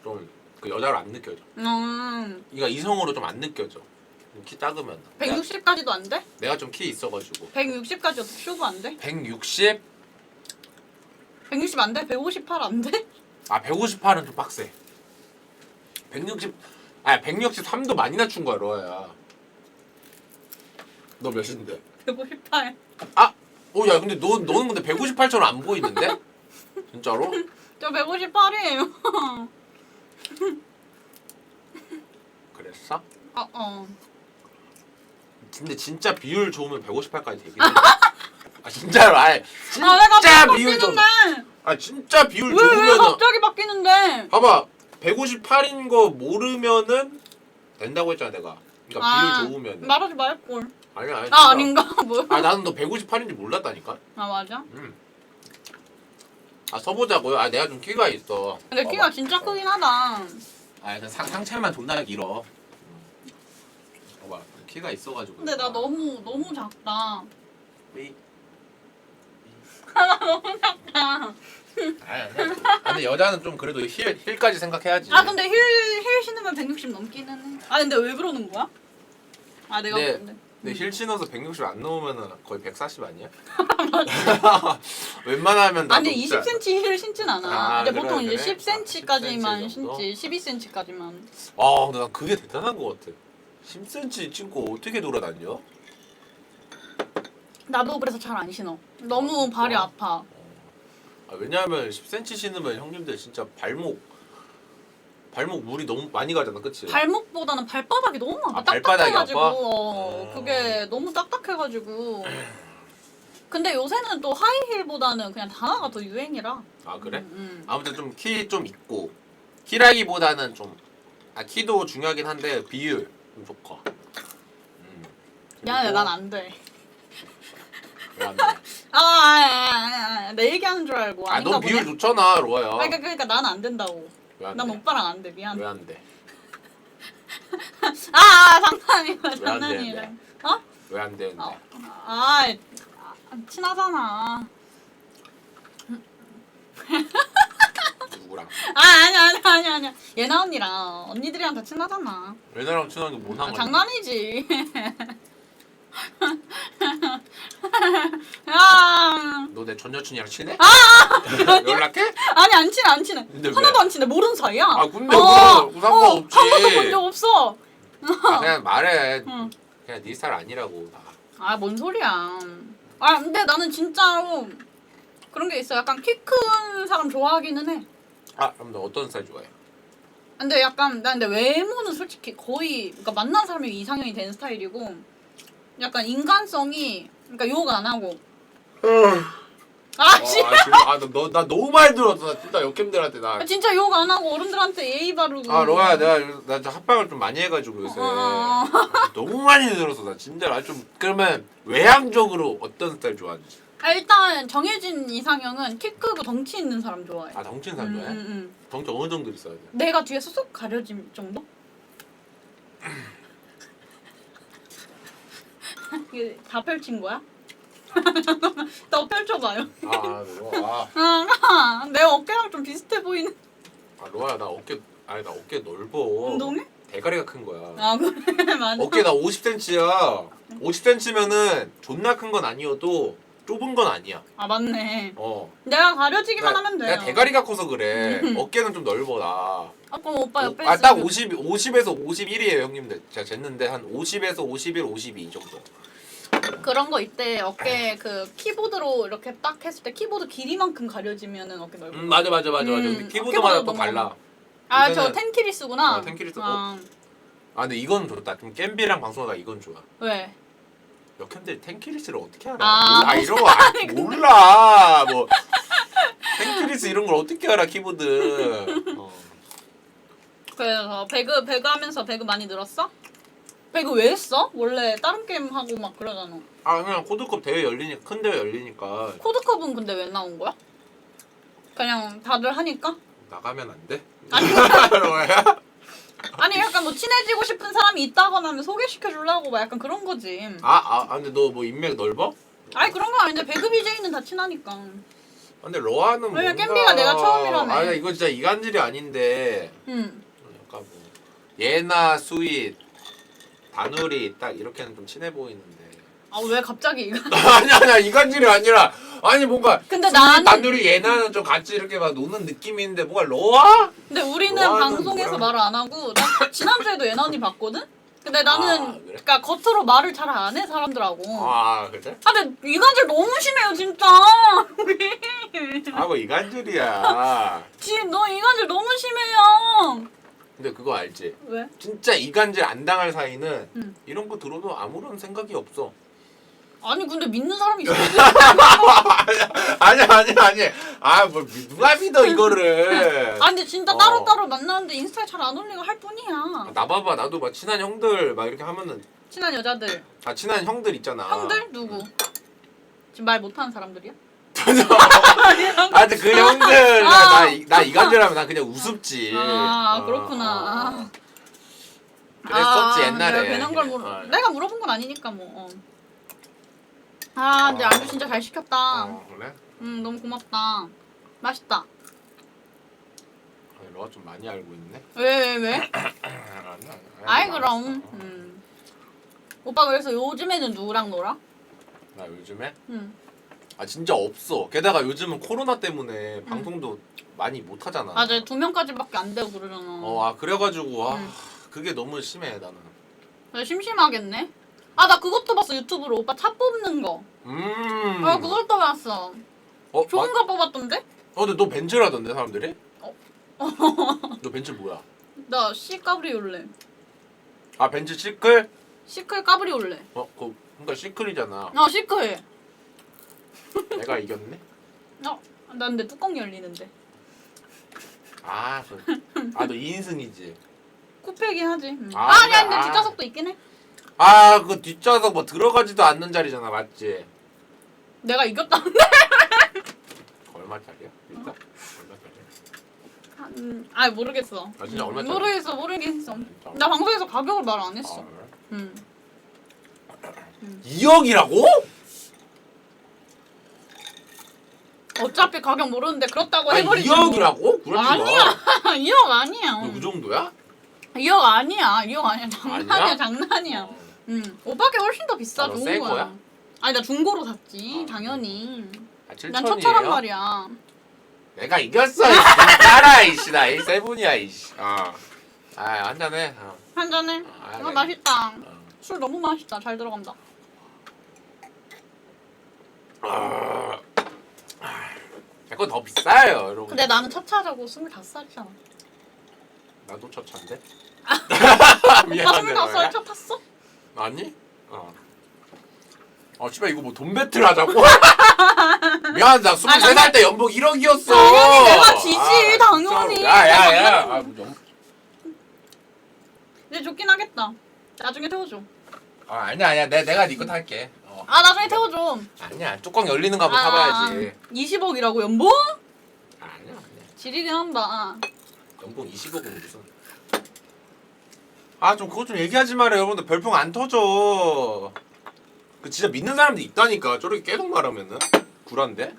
좀 그 여자로 안 느껴져. 그러니까 이성으로 좀 안 느껴져. 키 작으면. 160까지도 안 돼? 내가 좀 키 있어가지고. 160까지 어떻게 쇼부 안 돼? 160? 160 안 돼? 158 안 돼? 158은 좀 빡세. 163도 많이 낮춘 거야, 로아야. 너 몇인데? 158. 야, 근데 너는 근데 158처럼 안 보이는데? 진짜로? 저 158이에요. 그랬어? 어. 근데 진짜 비율 좋으면 158까지 되긴 해. 진짜로, 내가 진짜 비율 좀. 바뀌는데. 진짜 비율 왜 좋으면은. 갑자기 바뀌는데? 봐봐, 158인 거 모르면은 된다고 했잖아, 내가. 그러니까 비율 좋으면. 말하지 말걸. 아니야, 진짜. 아닌가? 뭐야? 나는 너 158인지 몰랐다니까. 맞아? 서보자고요. 내가 좀 키가 있어. 근데 키가 진짜 크긴 하다. 상체만 존나 길어. 봐봐, 키가 있어가지고. 근데 나 너무 작다. 삐. 나 너무 작다. 근데 여자는 좀 그래도 힐까지 생각해야지. 근데 힐 신으면 160 넘기는 해. 근데 왜 그러는 거야? 내가 근데. 근데 힐 신어서 160 안 넘으면은 거의 140 아니야? 웬만하면 나. 근데 20cm 힐을 신진 않아. 이제 그래, 보통 이제 그래? 10cm까지만 10cm 정도? 신지. 12cm까지만. 근데 난 그게 대단한 것 같아. 10cm 신고 어떻게 돌아다녀? 나도 그래서 잘 안 신어. 너무 발이 아파. 왜냐하면 10cm 신으면 형님들 진짜 발목 물이 너무 많이 가잖아, 그치? 발목보다는 발바닥이 너무 아파. 발바닥이 딱딱해가지고. 아파? 그게 너무 딱딱해가지고. 근데 요새는 또 하이힐보다는 그냥 단화가 더 유행이라. 그래? 응. 아무튼 좀 키 좀 있고 키라기보다는 좀 키도 중요하긴 한데 비율 좀 좋고. 미안해, 난 안 돼. 왜 안 돼? 내 얘기하는 줄 알고. 아닌가 넌 비율 보네. 좋잖아, 로아야. 그러니까 난 안 된다고. 왜 안 난 돼? 오빠랑 안 돼. 미안. 왜 안 돼? 장난이야, 왜 안 장난이래. 되는데? 어? 왜 안 되는데? 친하잖아. 누구랑? 아니야. 예나 언니랑 언니들이랑 다 친하잖아. 얘네랑 친한 게뭔 상관이야? 장난이지. 야. 너 내 전 여친이랑 친해? 연락해? 아니 안 친해. 근데 왜? 하나도 안 친해. 모르는 사이야. 근데 그거 상관없지. 한 번도 본 적 없어. 그냥 말해. 응. 그냥 네 스타일 아니라고. 뭔 소리야. 근데 나는 진짜로 그런 게 있어. 약간 키 큰 사람 좋아하기는 해. 그럼 너 어떤 스타일 좋아해? 근데 약간 나 근데 외모는 솔직히 거의 그러니까 만난 사람이 이상형이 되는 스타일이고 약간 인간성이 그러니까 욕 안 하고 나 너무 많이 들었어. 나 진짜 역캠들한테 나. 진짜 욕 안 하고 어른들한테 예의 바르고. 로아야, 나 진짜 합방을 좀 많이 해가지고 요새 너무 많이 들었어. 나 진짜 나 좀 그러면 외향적으로 어떤 스타일 좋아하는지. 일단 정해진 이상형은 키 크고 덩치 있는 사람 좋아해. 덩치 있는 사람 좋아해? 덩치 어느 정도 있어야 돼? 내가 뒤에 쏙 가려짐 정도? 이게 다 펼친 거야? 더 펼쳐봐요. 내 어깨랑 좀 비슷해 보이는. 로아야, 나 어깨 넓어. 운동해? 대가리가 큰 거야. 그래 맞아. 어깨 나 50cm야. 50cm면은 존나 큰 건 아니어도 좁은 건 아니야. 맞네. 어. 내가 가려지기만 하면 돼. 내가 대가리가 커서 그래. 어깨는 좀 넓어 나. 그럼 오빠 옆에 딱 50에서 51이에요 형님들. 제가 쟀는데 한 50에서 51, 52 이 정도. 그런 거 있대. 어깨 그 키보드로 이렇게 딱 했을 때 키보드 길이만큼 가려지면은 어깨 넓어. 맞아. 근데 키보드마다 또 달라. 저 텐키리스구나. 텐키리스. 근데 이건 좋다. 좀 겜비랑 방송하다 이건 좋아. 왜? 역현들 텐키리스를 어떻게 알아? 이런 거 몰라. 뭐 텐키리스 이런 걸 어떻게 알아 키보드. 그래서 배그 하면서 배그 많이 늘었어? 배그 왜 했어? 원래 다른 게임 하고 막 그러잖아. 그냥 코드컵 대회 열리니까 큰 대회 열리니까. 코드컵은 근데 왜 나온 거야? 그냥 다들 하니까? 나가면 안 돼? 아니 뭐야? 아니 약간 뭐 친해지고 싶은 사람이 있다거나 하면 소개시켜 주려고 막 약간 그런 거지. 근데 너 뭐 인맥 넓어? 아니 그런 거 아닌데 배그 BJ는 다 친하니까. 근데 로아는 왜냐 겜비가 내가 처음이라며. 이거 진짜 이간질이 아닌데. 약간 뭐 예나 수잇 다누리 딱 이렇게는 좀 친해 보이는데. 왜 갑자기 이거? 아니야 이간질이 아니라 뭔가 근데 수잇, 나는 다누리 예나는 좀 같이 이렇게 막 노는 느낌인데 뭔가 로아? 근데 우리는 로아는 방송에서 뭐라... 말을 안 하고 나 지난주에도 예나 언니 봤거든? 근데 나는 그래? 그러니까 겉으로 말을 잘 안 해 사람들하고. 그래? 근데 이간질 너무 심해요 진짜. 뭐 이간질이야. 너 이간질 너무 심해요. 근데 그거 알지? 왜? 진짜 이간질 안 당할 사이는 이런 이런 거 들어도 아무런 생각이 없어. 아니 근데 믿는 사람이 있어. 아니. 뭐 누가 믿어 이거를. 근데 진짜 따로따로 만나는데 인스타에 잘 안 올리고 할 뿐이야. 나 봐봐. 나도 막 친한 형들 막 이렇게 하면은 친한 여자들. 친한 형들 있잖아. 형들? 누구? 지금 말 못하는 사람들이야? 근데 그 형들 나 이간질하면 나 그냥 우습지. 그렇구나. 그랬었지 옛날에. 내가 괜한 걸 내가 물어본 건 아니니까 뭐. 근데 안주 진짜 잘 시켰다. 그래? 너무 고맙다. 맛있다. 너가 좀 많이 알고 있네. 왜? 아이 그럼. 오빠 그래서 요즘에는 누구랑 놀아? 나 요즘에? 응. 진짜 없어. 게다가 요즘은 코로나 때문에 방송도 많이 못 하잖아. 맞아 2명까지밖에 안 되고 그러잖아. 그래가지고 그게 너무 심해 나는. 심심하겠네. 나 그것도 봤어 유튜브로 오빠 차 뽑는 거. 그것도 봤어. 좋은 거 뽑았던데? 근데 너 벤츠라던데 사람들이? 너 벤츠 뭐야? 나 C 까브리올레. 벤츠 시클? 시클 까브리올레. 그러니까 시클이잖아. 시클. 내가 이겼네? 나 근데 뚜껑 열리는데. 너 2인승이지? 쿠페긴 하지. 아니야 근데 뒷좌석도 있긴 해. 그 뒷좌석 뭐 들어가지도 않는 자리잖아 맞지? 내가 이겼다는데? 얼마짜리야? 일단? 얼마짜리야? 모르겠어. 진짜 얼마짜리? 모르겠어. 진짜? 나 방송에서 가격을 말 안 했어. 그래? 2억이라고? 어차피 가격 모르는데 그렇다고 해버리지. 2억이라고? 그러지 마. 아니야. 2억 아니야. 너 그 정도야? 2억 아니야. 2억 아니야. 장난이야. 오빠께 훨씬 더 비싸. 너 좋은 새 거야. 거야? 나 중고로 샀지. 당연히. 7천이에요? 난 첫 차란 말이야. 내가 이겼어. 따라 이씨 나 A7이야 이씨. 한잔해. 한잔해. 맛있다. 술 너무 맛있다. 잘 들어간다. 그건 더 비싸요 여러분. 근데 나는 첫 차자고 25살이잖아. 나도 첫 차인데. 오빠 미안한데 25살 차 탔어? 아니? 씨발 이거 뭐 돈 배틀 하자고? 미안하다. 23살 때 연봉 1억이었어. 당연히 내가 지지, 당연히. 야야야. 근데 좋긴 하겠다. 나중에 태워줘. 아니야. 내가 네 거 탈게. 나중에 태워줘. 아니야. 뚜껑 열리는 거 한번 타봐야지. 20억이라고 연봉? 아니야. 지리긴 한다. 연봉 20억은 무슨? 좀 그거 좀 얘기하지 마라. 여러분들 별풍 안 터져. 그 진짜 믿는 사람들 있다니까. 저렇게 계속 말하면은 구란데. 야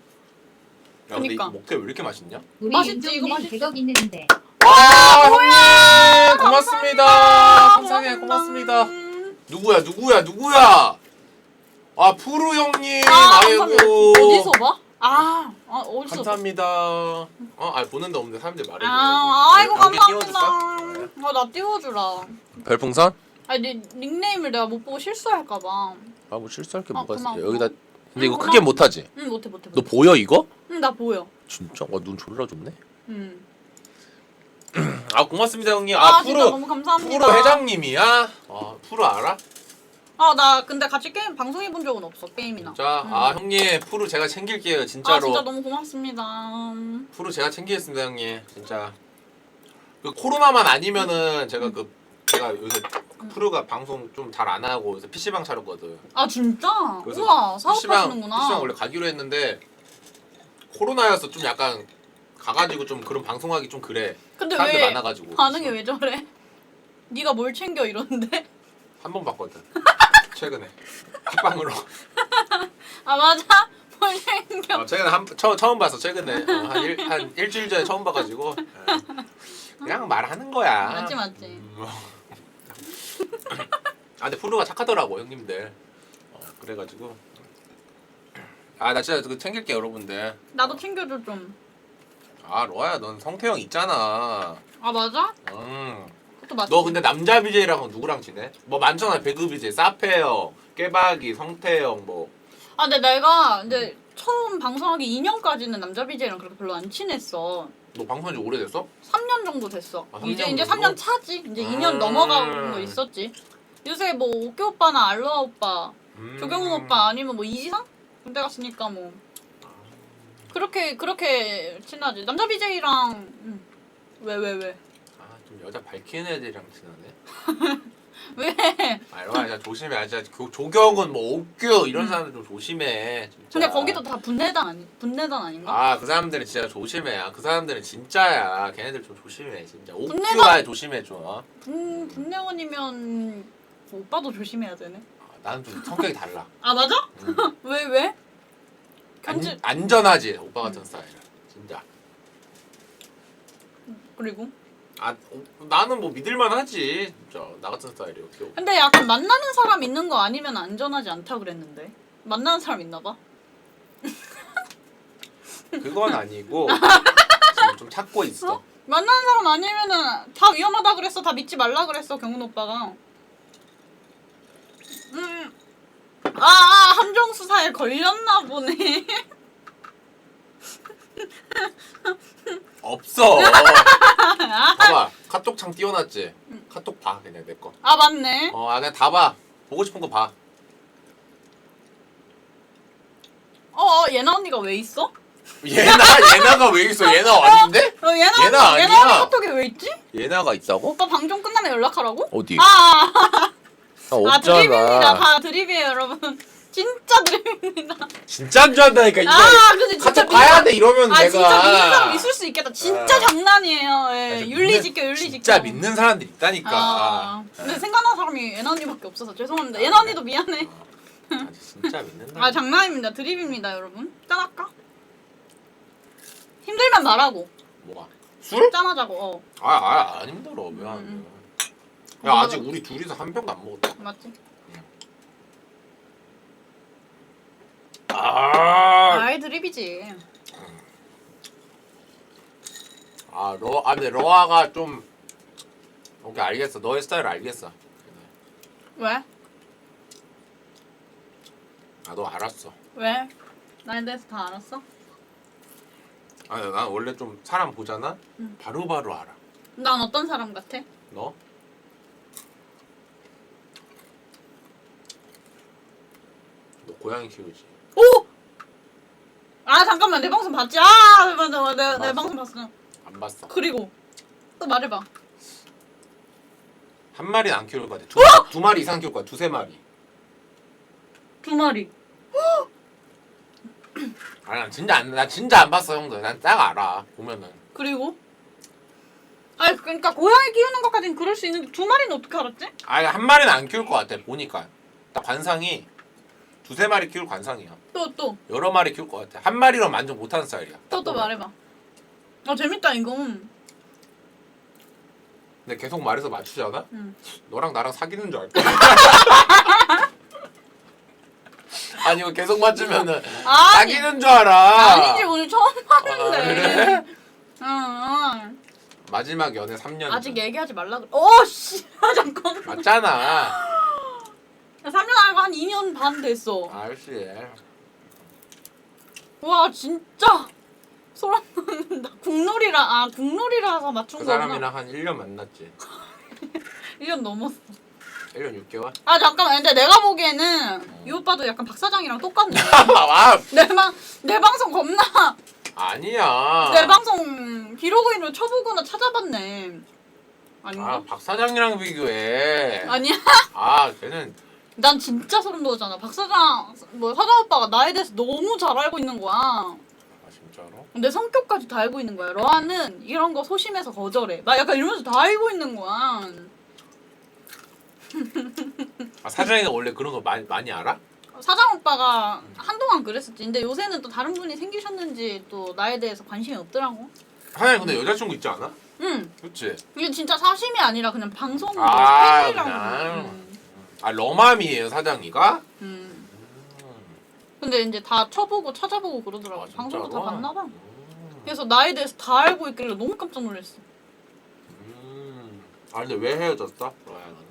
근데 그니까. 이 목태 왜 이렇게 맛있냐? 우리 맛있지, 이거 윤종님 맛있지. 계곡 있는데. 형님 고맙습니다. 감사해요. 고맙습니다. 누구야? 푸르 형님. 아이고. 어디서 봐? 어디서? 감사합니다. 보는데 없는데 사람들이 말해. 아이고 감사합니다. 나 띄워주라. 별풍선? 네 닉네임을 내가 못 보고 실수할까봐. 뭐 실수할 게 뭐가 있어? 여기다. 근데 이거 크게 못하지? 응 못해. 너 보여 이거? 응 나 보여. 진짜? 눈 졸라 좋네. 응. 고맙습니다 형님. 진짜 푸르 너무 감사합니다. 푸르 회장님이야? 푸르 알아? 나 근데 같이 게임 방송해본 적은 없어 게임이나. 자, 형님 푸르 제가 챙길게요 진짜로. 진짜 너무 고맙습니다. 푸르 제가 챙기겠습니다 형님 진짜. 그 코로나만 아니면은 제가 제가 요새 푸르가 방송 좀 잘 안 하고 요새 PC방 차렸거든. 진짜? 그래서 우와 사업하시는구나. PC방 원래 가기로 했는데 코로나여서 좀 약간 가가지고 좀 그런 방송하기 좀 그래. 근데 사람들 왜 많아가지고. 반응이 왜 저래? 네가 뭘 챙겨 이러는데? 한 번 봤거든. 최근에 팟빵으로. 맞아? 뭘 챙겨? 최근에 처음 봤어. 최근에 한 일주일 전에 처음 봐가지고 그냥 말하는 거야. 맞지. 근데 푸르가 착하더라고 형님들. 그래가지고 나 진짜 그거 챙길게 여러분들. 나도 챙겨줘 좀. 로아야 넌 성태형 있잖아. 맞아? 그것도 맞지. 너 근데 남자 BJ랑 누구랑 지내? 뭐 많잖아. 배그 BJ 사페형, 깨박이, 성태형 뭐. 근데 내가 이제 처음 방송하기 2년까지는 남자 BJ랑 그렇게 별로 안 친했어. 너 방송한 지 오래됐어? 3년 정도 됐어. 3년 이제 정도? 3년 차지. 이제 2년 넘어가는 거 있었지. 요새 뭐 오케 오빠나 알로아 오빠, 조경훈 오빠 아니면 뭐 이지상? 군대 갔으니까 뭐 그렇게 친하지. 남자 BJ랑 왜? 좀 여자 밝히는 애들이랑 친하네. 왜? 로아야 진짜 조심해. 진짜 조경은 뭐 옥규 이런 사람들 좀 조심해. 진짜. 근데 거기도 다 분내단 아닌가? 그 사람들은 진짜 조심해. 그 사람들은 진짜야. 걔네들 좀 조심해. 진짜 분내단- 옥규야 조심해 줘. 분내원이면 오빠도 조심해야 되네. 나는 좀 성격이 달라. 맞아? 왜? 편집 안전하지 오빠 같은 스타일은 진짜. 그리고 나는 뭐 믿을만하지. 진짜 나 같은 스타일이 어떻게. 근데 약간 만나는 사람 있는 거 아니면 안전하지 않다 그랬는데 만나는 사람 있나 봐? 그건 아니고 지금 좀 찾고 있어. 만나는 사람 아니면은 다 위험하다 그랬어. 다 믿지 말라 그랬어 경훈 오빠가. 함정 수사에 걸렸나 보네. 없어. 봐봐 카톡 창 띄워놨지. 카톡 봐 그냥 내 거. 맞네. 그냥 다 봐. 보고 싶은 거 봐. 예나 언니가 왜 있어? 예나가 왜 있어? 예나 아닌데? 예나 아니야. 언니 카톡에 왜 있지? 예나가 있다고? 오빠 방송 끝나면 연락하라고? 어디? 드립입니다. 다 드립이에요 여러분. 진짜 드립입니다. 진짜 안 좋아한다니까 이거. 근데 진짜 카톡 봐야 돼 이러면 내가. 진짜 믿는 사람 있을 수 있겠다. 진짜 장난이에요. 진짜 윤리 지켜 윤리 지켜. 진짜 믿는 사람들 있다니까. 근데 생각난 사람이 예나 언니밖에 없어서 죄송합니다. 예나 언니도 미안해. 진짜 믿는 사람. 장난입니다. 드립입니다 여러분. 짠할까? 힘들면 말하고. 뭐가? 술? 짠하자고. 안 힘들어. 왜 안 해? 야 아직 우리 둘이서 한 병도 안 먹었다. 맞지? 아 드립이지. 근데 러아가 좀 오케이 알겠어. 너의 스타일 알겠어. 왜? 너 알았어. 왜? 나에 대해서 다 알았어? 난 원래 좀 사람 보잖아. 바로바로 알아. 난 어떤 사람 같아? 너? 너 고양이 키우지. 오! 아 잠깐만 내 방송 봤지? 아 맞아 내 방송 봤어. 안 봤어. 그리고 또 말해봐. 한 마리는 안 키울 것 같아. 두 마리 이상 키울 거야. 두세 마리. 2마리. 아니 난 진짜 안 봤어 형들. 난 딱 알아 보면은. 그리고 아니 그러니까 고양이 키우는 것까지는 그럴 수 있는데 2마리는 어떻게 알았지? 아니 한 마리는 안 키울 것 같아 보니까. 딱 관상이 두세 마리 키울 관상이야. 또 여러 마리 키울 것 같아. 한 마리로 만족 못하는 스타일이야. 또 말해봐. 아 재밌다 이거. 근데 계속 말해서 맞추잖아? 응. 너랑 나랑 사귀는 줄 알까? 아니 이거 계속 맞추면은 아니 사귀는 줄 알아. 아니지 오늘 처음 하는데. 그래? 응. 마지막 연애 3년 아직 얘기하지 말라 그래. 오씨 잠깐. 맞잖아. 3년 알고 한 2년 반 됐어. 알씨. 와 진짜 소름 돋는다. 국룰이라서 맞춘 그 거구나. 사람이랑 한 1년 만났지. 1년 넘었어. 1년 6개월? 아 잠깐만 근데 내가 보기에는 이 오빠도 약간 박 사장이랑 똑같네. 아, 내 방송 겁나 아니야. 내 방송 기록인을 쳐보거나 찾아봤네. 아닌가? 아, 박 사장이랑 비교해. 아니야? 아, 걔는 난 진짜 소름 돋잖아. 박 사장 뭐 사장 오빠가 나에 대해서 너무 잘 알고 있는 거야. 아, 진짜로? 내 성격까지 다 알고 있는 거야. 러아는 이런 거 소심해서 거절해. 막 약간 이러면서 다 알고 있는 거야. 아, 사장이가 원래 그런 거 많이 알아? 사장 오빠가 한동안 그랬었지. 근데 요새는 또 다른 분이 생기셨는지 또 나에 대해서 관심이 없더라고. 사장이 근데 여자친구 있지 않아? 응. 그치? 이게 진짜 사심이 아니라 그냥 방송으로 아, 팬이라고. 그냥. 아, 러맘이에요, 사장이가? 근데 이제 다 쳐보고 찾아보고 그러더라고. 아, 진짜로? 방송도 다 봤나 봐. 그래서 나에 대해서 다 알고 있길래 너무 깜짝 놀랐어. 아, 근데 왜 헤어졌어? 러야는?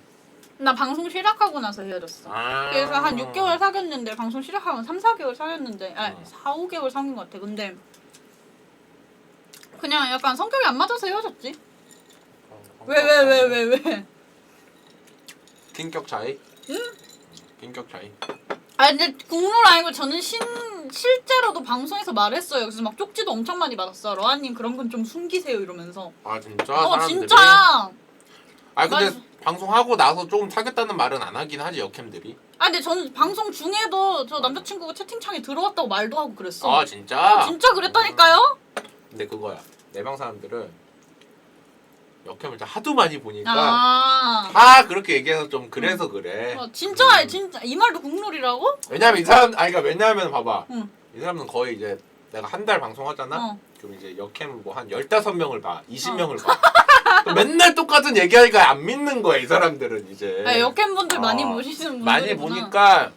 나 방송 시작하고 나서 헤어졌어. 아. 그래서 한 6개월 사귀었는데 방송 시작하면 3, 4개월 사귀었는데 아니 4, 5개월 사귄 것 같아. 근데 그냥 약간 성격이 안 맞아서 헤어졌지. 왜?品격 차이? 응?品격 차이? 아 근데 국룰 아니고 저는 실제로도 방송에서 말했어요. 그래서 막 쪽지도 엄청 많이 받았어. 러아님 그런 건 좀 숨기세요 이러면서. 아, 진짜? 사람들이? 진짜야. 아, 근데 맞아. 방송하고 나서 조금 사귀었다는 말은 안 하긴 하지, 여캠들이. 아 근데 저는 방송 중에도 저 남자친구가 채팅창에 들어왔다고 말도 하고 그랬어. 아, 진짜? 진짜 그랬다니까요? 근데 그거야. 내 방 사람들은 역캠을 하도 많이 보니까 아. 다 그렇게 얘기해서 좀 그래서 그래. 진짜 이 말도 국룰이라고? 왜냐면 이 사람 그러니까 왜냐면 봐봐. 응. 이 사람은 거의 이제 내가 한 달 방송하잖아. 어. 그럼 이제 역캠 뭐 한 15명을 봐. 20명을 봐. 맨날 똑같은 얘기하니까 안 믿는 거야, 이 사람들은 이제. 아, 역캠분들 많이 보시는 분들 많이 보니까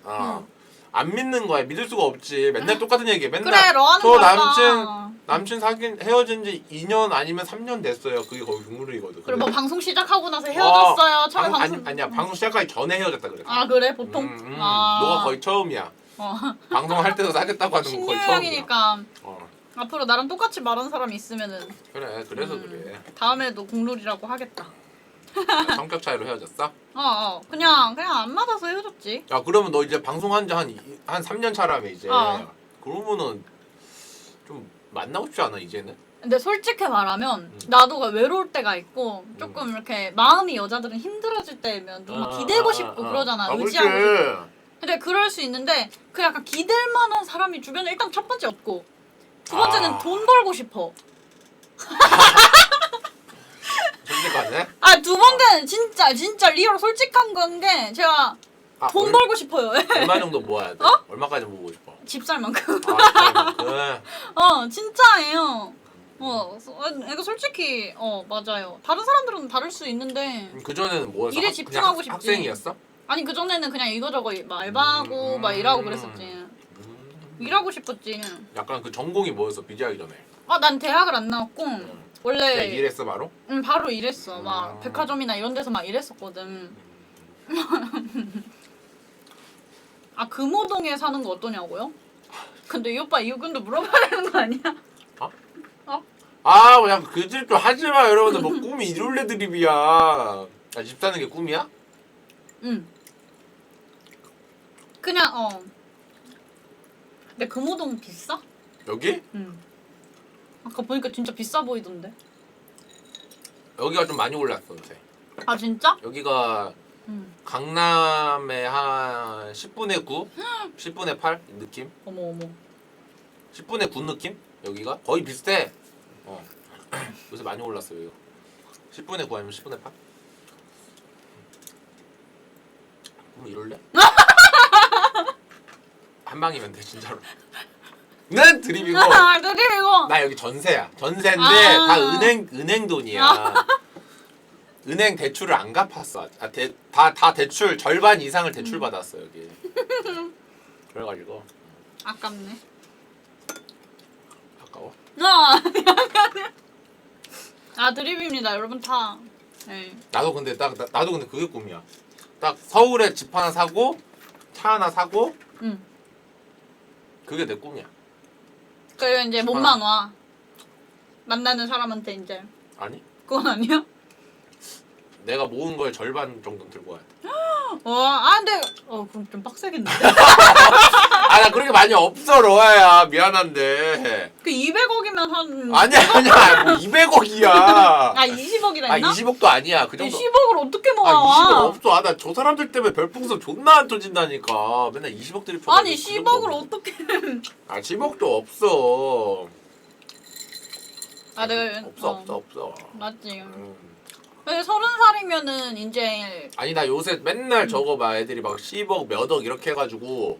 안 믿는 거야. 믿을 수가 없지. 맨날 똑같은 얘기. 맨날 그래 러하는 저 거야. 남친 헤어진 지 2년 아니면 3년 됐어요. 그게 거의 국룰이거든. 그리고 뭐 방송 시작하고 나서 헤어졌어요. 처음에 방송 아니야. 방송 시작하기 전에 헤어졌다 그랬어. 아 그래 보통. 너가 거의 처음이야. 방송할 때도 사귀었다고 하는 건 거의 처음이야. 신유형이니까 앞으로 나랑 똑같이 말하는 사람이 있으면은 그래. 그래서 그래. 다음에도 국룰이라고 하겠다. 성격 차이로 헤어졌어? 그냥 안 맞아서 헤어졌지. 야, 그러면 너 이제 방송한 지 한 3년 차라며 이제. 그러면은 좀 만나고 싶지 않아 이제는? 근데 솔직히 말하면 나도 외로울 때가 있고 조금 이렇게 마음이 여자들은 힘들어질 때면 좀 막 기대고 싶고 그러잖아. 의지하고 싶고. 근데 그럴 수 있는데 그 약간 기댈 만한 사람이 주변에 일단 첫 번째 없고 두 번째는 돈 벌고 싶어. 솔직하네? 두 번째는 진짜 리얼 솔직한 건데 제가 돈 벌고 싶어요. 얼마 정도 모아야 돼? 얼마까지 모으고 싶어? 집 살 만큼. 그래. 진짜예요. 이거 솔직히 맞아요. 다른 사람들은 다를 수 있는데 그전에는 뭐였어? 일에 집중하고 싶지. 학생이었어? 아니 그전에는 그냥 이거저거 막 알바하고 막 일하고 그랬었지. 일하고 싶었지. 약간 그 전공이 뭐였어? 비지하기 전에? 난 대학을 안 나왔고 원래 그냥 일했어 바로? 바로 일했어. 막 백화점이나 이런 데서 막 일했었거든. 금호동에 사는 거 어떠냐고요? 근데 이 오빠 이거 근데 물어봐야 되는 거 아니야? 그냥 그 집 좀 하지 마 여러분들. 뭐 꿈이 이룰래 드립이야. 집 사는 게 꿈이야? 응. 그냥 근데 금호동 비싸? 여기? 응. 아까 보니까 진짜 비싸 보이던데. 여기가 좀 많이 올랐어 요새. 아 진짜? 여기가 응. 강남의 한 10분의 9? 10분의 8 느낌? 어머 어머. 10분의 9 느낌? 여기가? 거의 비슷해. 요새 많이 올랐어 여기가. 10분의 9 아니면 10분의 8? 그럼 이럴래? 한 방이면 돼 진짜로. 는 드립이고. 드립이고. 나 여기 전세야. 전세인데 아. 다 은행 돈이야. 은행 대출을 안 갚았어. 다 대출 절반 이상을 대출 받았어 여기. 그래가지고 아깝네. 아까워. 아 드립입니다 여러분 다. 네. 나도 근데 나도 근데 그게 꿈이야. 딱 서울에 집 하나 사고 차 하나 사고 응. 그게 내 꿈이야. 그리고 이제 몸만 와. 만나는 사람한테 이제. 아니? 그건 아니야? 내가 모은 걸 절반 정도는 들고 와야 돼. 근데 그럼 좀 빡세겠는데? 아 나 그렇게 많이 없어 로아야 미안한데. 그 200억이면 한. 아니야 뭐 200억이야. 아 20억이라 했나? 20억도 아니야 그 정도. 20억을 어떻게 모아? 20억 없어. 나 저 사람들 때문에 별풍선 존나 안 터진다니까. 맨날 20억 들이 아니 10억을 어떻게? 10억도 없어. 내가 없어. 맞지. 음. 30살이면은 이제 아니 나 요새 맨날 저거 막 애들이 막 10억 몇억 이렇게 해가지고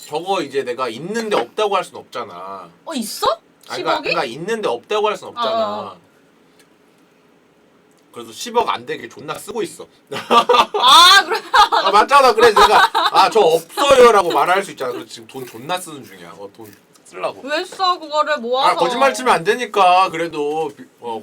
저거 이제 내가 있는데 없다고 할 순 없잖아. 있어? 10억이? 그러니까 있는데 없다고 할 순 없잖아. 어. 그래서 10억 안 되게 존나 쓰고 있어. 그래. 맞잖아. 그래서 내가 저 없어요라고 말할 수 있잖아. 그래서 지금 돈 존나 쓰는 중이야. 돈 쓰려고. 왜 써 그거를 모아서? 거짓말 치면 안 되니까. 그래도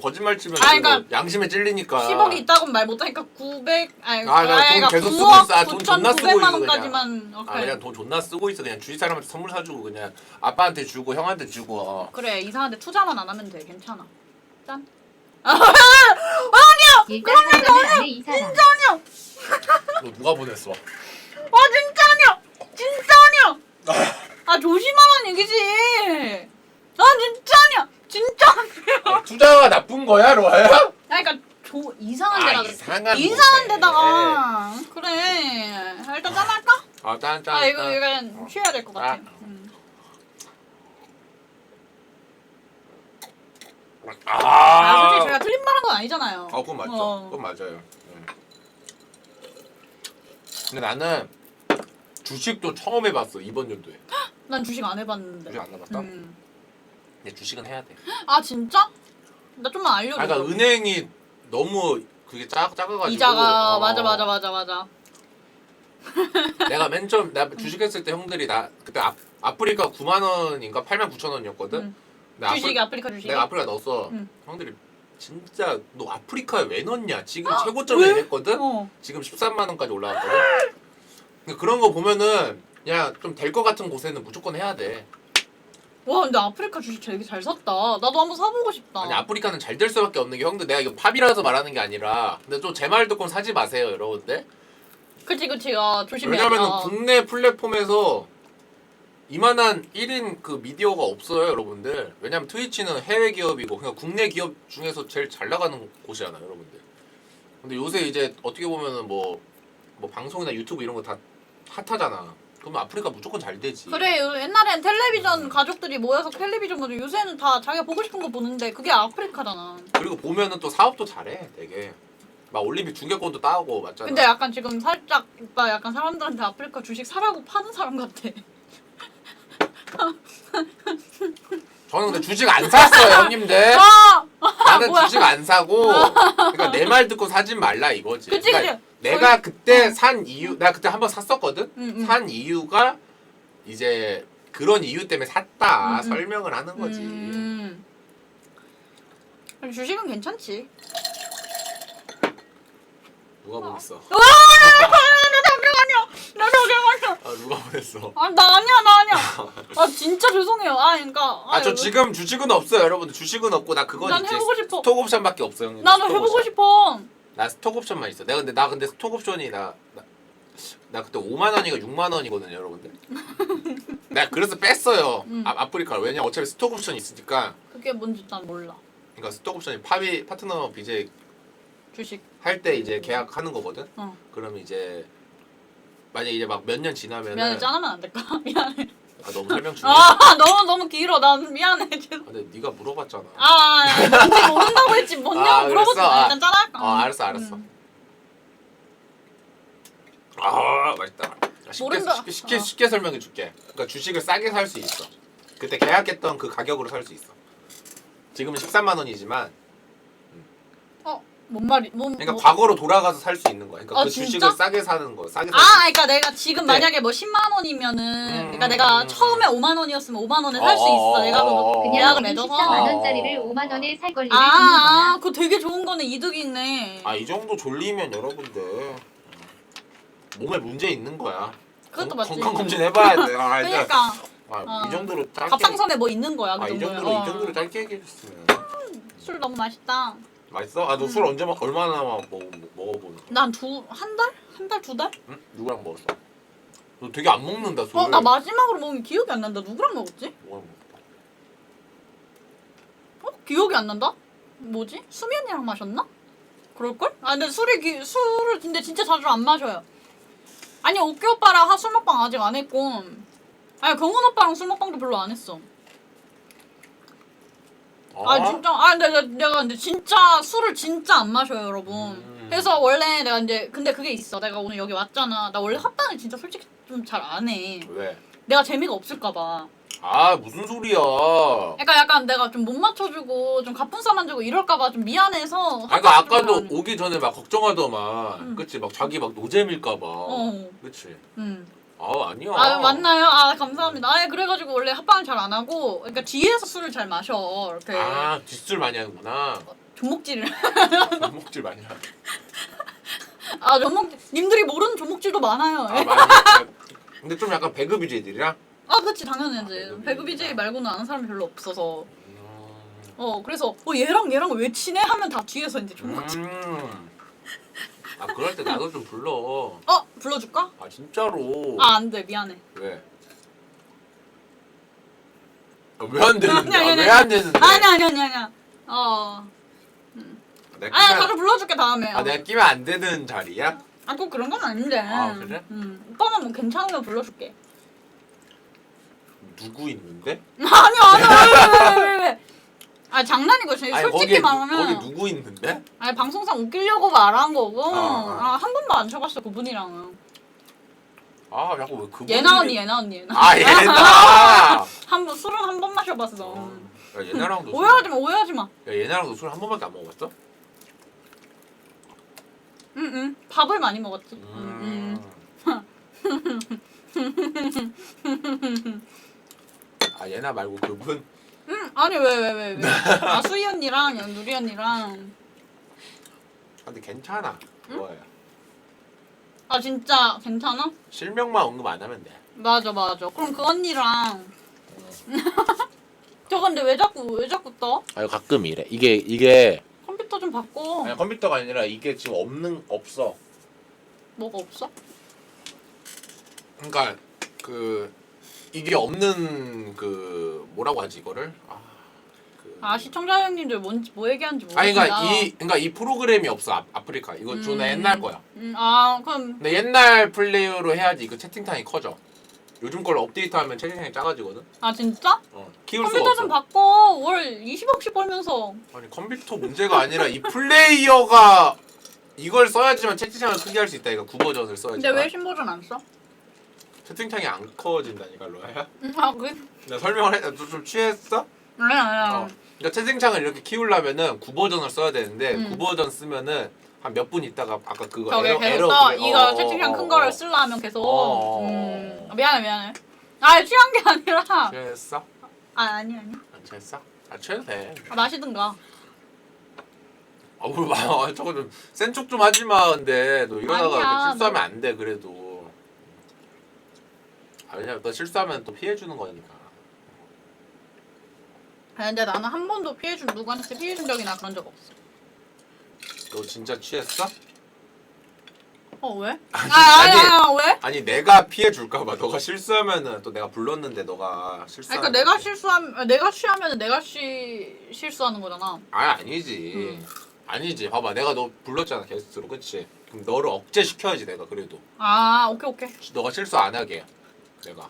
거짓말 치면 그러니까 양심에 찔리니까. 10억이 있다고는 말 못하니까 900 돈 계속 쓰고 9억 있어. 돈 존나 쓰고 있어 9,900만 원까지만. 오케이. 그냥 돈 존나 쓰고 있어. 그냥 주위 사람한테 선물 사주고 그냥 아빠한테 주고 형한테 주고. 그래 이상한데 투자만 안 하면 돼 괜찮아. 짠. 일단 한잔을 안해 이 사람. 아니야. 너 누가 보냈어? 진짜 아니야. 진짜 아니야. 조심하라는 얘기지. 진짜 아니야. 진짜 아니야. 투자가 나쁜 거야, 로아야? 그러니까 이상한 데다가 이상한 데다가 그래. 일단 짠할까? 짠. 이거 쉬어야 될 것 같아. 솔직히 저희가 틀린 말한 건 아니잖아요. 그건 맞죠. 그건 맞아요. 근데 나는 주식도 처음 해봤어 이번 연도에. 난 주식 안 해봤는데. 주식 안 해봤다? 근데 주식은 해야 돼. 진짜? 나 좀만 알려줘. 그러니까 은행이 너무 그게 작아가지고. 이자가 맞아. 내가 맨 처음 나 주식했을 때 형들이 나 그때 아프리카 9만 원인가 8만 9천 원이었거든. 주식이 아프리카 주식이? 내가 아프리카 넣었어. 응. 형들이 진짜 너 아프리카에 왜 넣냐? 지금 왜? 최고점에 됐거든. 어. 지금 13만 원까지 올라왔거든. 근데 그런 거 보면은 그냥 좀 될 것 같은 곳에는 무조건 해야 돼. 와 근데 아프리카 주식 되게 잘 샀다. 나도 한번 사보고 싶다. 아니 아프리카는 잘 될 수밖에 없는 게 형들 내가 이거 팝이라서 말하는 게 아니라 근데 또 제 말 듣고는 사지 마세요 여러분들. 그치 조심해야 돼. 왜냐면은 국내 플랫폼에서 이만한 1인 그 미디어가 없어요 여러분들. 왜냐면 트위치는 해외 기업이고 그냥 국내 기업 중에서 제일 잘 나가는 곳이잖아요 여러분들. 근데 요새 이제 어떻게 보면은 뭐 방송이나 유튜브 이런 거 다 핫하잖아. 그러면 아프리카 무조건 잘 되지. 그래 옛날엔 텔레비전 가족들이 모여서 텔레비전 보는데 요새는 다 자기가 보고 싶은 거 보는데 그게 아프리카잖아. 그리고 보면은 또 사업도 잘해 되게. 막 올림픽 중계권도 따고 맞잖아. 근데 약간 지금 살짝 오빠 약간 사람들한테 아프리카 주식 사라고 파는 사람 같아. 저는 근데 주식 안 샀어요 형님들. 나는 뭐야. 주식 안 사고 그러니까 내 말 듣고 사지 말라 이거지. 그치. 내가 그때 산 이유 내가 그때 한번 샀었거든. 응. 산 이유가 이제 그런 이유 때문에 샀다 설명을 하는 거지. 주식은 괜찮지. 누가 보냈어? 나 잠깐만요. 누가 보냈어? 나 아니야. 진짜 죄송해요. 그러니까. 저 지금 주식은 없어요 여러분들. 주식은 없고 나 그건 난 있지. 해보고 싶어. 스톡 옵션밖에 없어 형님. 나도 해보고 싶어. 나 스톡 옵션만 있어. 나 근데 스톡 옵션이 나 그때 5만 원이가 6만 원이거든요 여러분들. 내가 그래서 뺐어요. 음. 아프리카를. 왜냐 어차피 스톡 옵션이 있으니까. 그게 뭔지 난 몰라. 그러니까 스톡 옵션이 파트너 BJ 주식. 할 때 이제 계약하는 거거든. 어. 그러면 이제 만약 이제 막 몇 년 지나면은 미안해 짠하면 안 될까? 미안해. 아 너무 설명 중에. 아 너무 길어. 난 미안해. 죄송. 근데 네가 물어봤잖아. 뭔지 모른다고 했지. 뭔냐고 아, 물어보지 그랬어? 마. 일단 짠할까? 알았어. 아 맛있다. 모른다. 쉽게 설명해 줄게. 그러니까 주식을 싸게 살 수 있어. 그때 계약했던 그 가격으로 살 수 있어. 지금은 13만 원이지만 뭔 말이? 그러니까 과거로 돌아가서 살 수 있는 거야. 그러니까 그 진짜? 주식을 싸게 사는 거. 싸게 살 그러니까 내가 지금 네. 만약에 뭐 10만 원이면은 그러니까 내가 처음에 5만 원이었으면 5만 원에 살 수 있어. 내가 그냥 계약을 우리 맺어서. 14만 원짜리를 5만 원에 살 권리를 주는 거야. 그거 되게 좋은 거네. 이득이 있네. 이 정도 졸리면 여러분들 몸에 문제 있는 거야. 그것도 맞지. 건강 검진 해봐야 돼. 그러니까 이 정도로 짧게. 갑상선에 뭐 있는 거야. 그 이 정도로 짧게 얘기했으면. 술 너무 맛있다. 맛있어? 너 술 언제 얼마나 먹어보는 거야? 난 한 달? 한 달, 두 달? 응? 누구랑 먹었어? 너 되게 안 먹는다 술. 나 마지막으로 먹은 게 기억이 안 난다. 누구랑 먹었지? 뭐랑 먹었어? 기억이 안 난다? 뭐지? 수면이랑 마셨나? 그럴걸? 근데 술을 근데 진짜 자주 안 마셔요. 아니 오키 오빠랑 술 먹방 아직 안 했고 경훈 오빠랑 술 먹방도 별로 안 했어. 진짜 내가 근데 진짜 술을 진짜 안 마셔요 여러분. 그래서 원래 내가 이제 근데 그게 있어. 내가 오늘 여기 왔잖아. 나 원래 합방을 진짜 솔직히 좀 잘 안 해. 왜? 내가 재미가 없을까 봐. 무슨 소리야? 그러니까 약간 내가 좀 못 맞춰주고 좀 가뿐싸만 주고 이럴까 봐 좀 미안해서. 그러니까 아까도 오기 전에 막 걱정하더만. 그치? 막 자기 막 노잼일까 봐. 그치? 아니야. 맞나요? 감사합니다. 그래가지고 원래 합방을 잘 안 하고, 그러니까 뒤에서 술을 잘 마셔. 이렇게. 뒷술 많이 하는구나. 조목질을. 먹질 많이 하네. 님들이 모르는 조목질도 많아요. 많이. 근데 좀 약간 배그 BJ들이랑? 그치, 당연하지. 배그 BJ 말고는 아는 사람이 별로 없어서. 음. 그래서, 얘랑 왜 친해? 하면 다 뒤에서 이제 조목질. 그럴 때 나도 좀 불러. 불러줄까? 진짜로. 안 돼, 미안해. 왜? 왜 안 되는데? 아니, 왜 안 되는데? 아니야. 내가 자주 불러줄게, 다음에. 내가 끼면 안 되는 자리야? 꼭 그런 건 아닌데. 그래? 오빠만 뭐 괜찮으면 불러줄게. 누구 있는데? 아니야. 왜. 장난이고 솔직히 거기 말하면 누구 있는데? 방송상 웃기려고 말한 거고 아. 한 번도 안 쳐봤어 그분이랑은. 자꾸 왜 그분? 예나 언니. 예나. 술은 한 번 마셔봤어. 야, 예나랑도 오해하지 마. 야, 예나랑도 술 한 번밖에 안 먹어봤어? 응. 밥을 많이 먹었지. 예나 말고 그분? 아니 왜. 수희 언니랑 누리 언니랑. 근데 괜찮아. 그거야. 진짜 괜찮아? 실명만 언급 안 하면 돼. 맞아. 그럼 그 언니랑. 저 근데 왜 자꾸 떠? 가끔 이래. 이게 컴퓨터 좀 바꿔. 컴퓨터가 아니라 이게 지금 없어. 뭐가 없어? 그러니까 이게 없는 뭐라고 하지 이거를? 시청자 형님들 뭐 얘기하는지 모르겠다. 그러니까 이 프로그램이 없어. 아프리카. 이거 존나 옛날 거야. 그럼 근데 옛날 플레이어로 해야지 이거 채팅창이 커져. 요즘 걸로 업데이트하면 채팅창이 작아지거든. 진짜? 키울 수가 컴퓨터 없어. 좀 바꿔. 월 20억씩 벌면서. 컴퓨터 문제가 아니라 이 플레이어가 이걸 써야지만 채팅창을 크게 할 수 있다. 이거 9버전을 써야지. 근데 왜 신버전 안 써? 채팅창이 안 커진다니까 로아야. 그래? 내가 설명을 해. 너 좀 취했어? 아니야. 그러니까 채팅창을 이렇게 키우려면은 9버전을 써야 되는데 9버전 쓰면은 한 몇 분 있다가 아까 그거 계속 에러 써. 이거 채팅창 큰 거를 쓰려면 계속. 미안해. 취한 게 아니라. 취했어? 아니. 안 취했어? 취해도 돼. 마시든가. 저거 좀 센 척 좀 하지 마. 근데 너 이러다가 아니야, 실수하면 안 돼. 그래도. 왜냐면 너 실수하면 또 피해 주는 거니까. 근데 나는 한 번도 누구한테 피해준 적이나 그런 적 없어. 너 진짜 취했어? 왜? 아니, 왜? 아니 내가 피해 줄까봐 너가 실수하면은 또 내가 불렀는데 너가 실수. 그러니까 내가 취하면 내가 실수하는 거잖아. 아니지. 아니지. 봐봐 내가 너 불렀잖아 게스트로 그치? 그럼 너를 억제시켜야지 내가 그래도. 오케이. 너가 실수 안 하게 내가.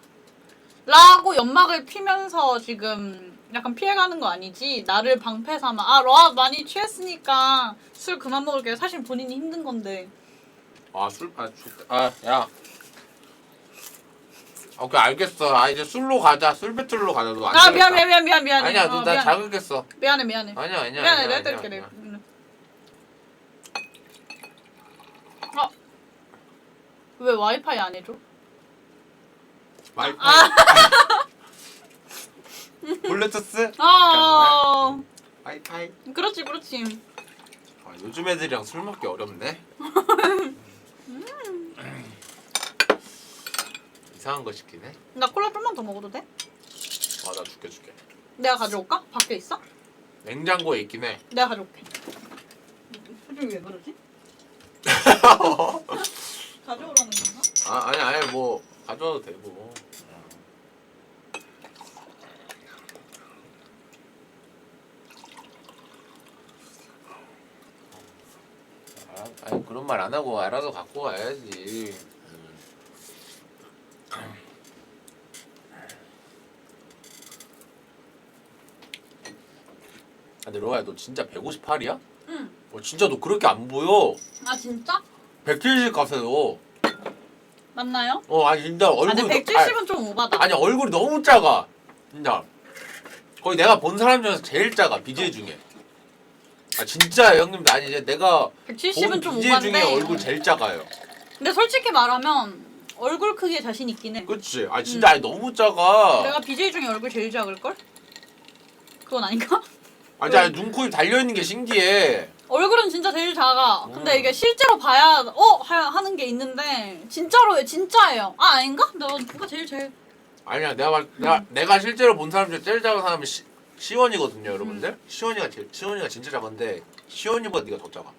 라고 연막을 피면서 지금 약간 피해가는 거 아니지? 나를 방패 삼아. 러아 많이 취했으니까 술 그만 먹을게. 사실 본인이 힘든 건데. 야. 오케이 알겠어. 이제 술로 가자. 술 배틀로 가자. 너 안 되겠다. 미안해. 아니야 너 나 미안해. 자극했어. 미안해. 아니야. 미안해. 내가 때릴게. 왜 와이파이 안 해줘? 와이파이. 블루투스? 와이파이. 그렇지. 요즘 애들이랑 술 먹기 어렵네. 이상한 거 시키네. 나 콜라 좀만 더 먹어도 돼? 나 줄게. 내가 가져올까? 밖에 있어? 냉장고에 있긴 해. 내가 가져올게. 표정이 왜 그러지? 가져오라는 건가? 아니 뭐 가져와도 되고. 아니 그런 말 안 하고 알아서 갖고 와야지. 근데 로아야 너 진짜 158이야? 응. 진짜 너 그렇게 안 보여. 진짜? 170 같아요. 맞나요? 아니 진짜 얼굴. 근데 170은 좀 오바다. 아니 얼굴이 너무 작아. 진짜. 거의 내가 본 사람 중에서 제일 작아 BJ 중에. 진짜 형님들 아니 이제 내가 170은 본 좀 BJ 중에 오반데. 얼굴 제일 작아요. 근데 솔직히 말하면 얼굴 크기에 자신 있긴 해. 그치? 진짜 아니 너무 작아. 내가 BJ 중에 얼굴 제일 작을걸? 그건 아닌가? 아니 눈, 코, 입 달려있는 게 신기해. 얼굴은 진짜 제일 작아. 근데 이게 실제로 봐야 하는 게 있는데 진짜예요. 아닌가? 누가 제일 아니야 내가 실제로 본 사람 중에 제일 작은 사람이 시원이거든요 여러분들. 시원이가 진짜 작은데 시원이보다 네가 더 작아.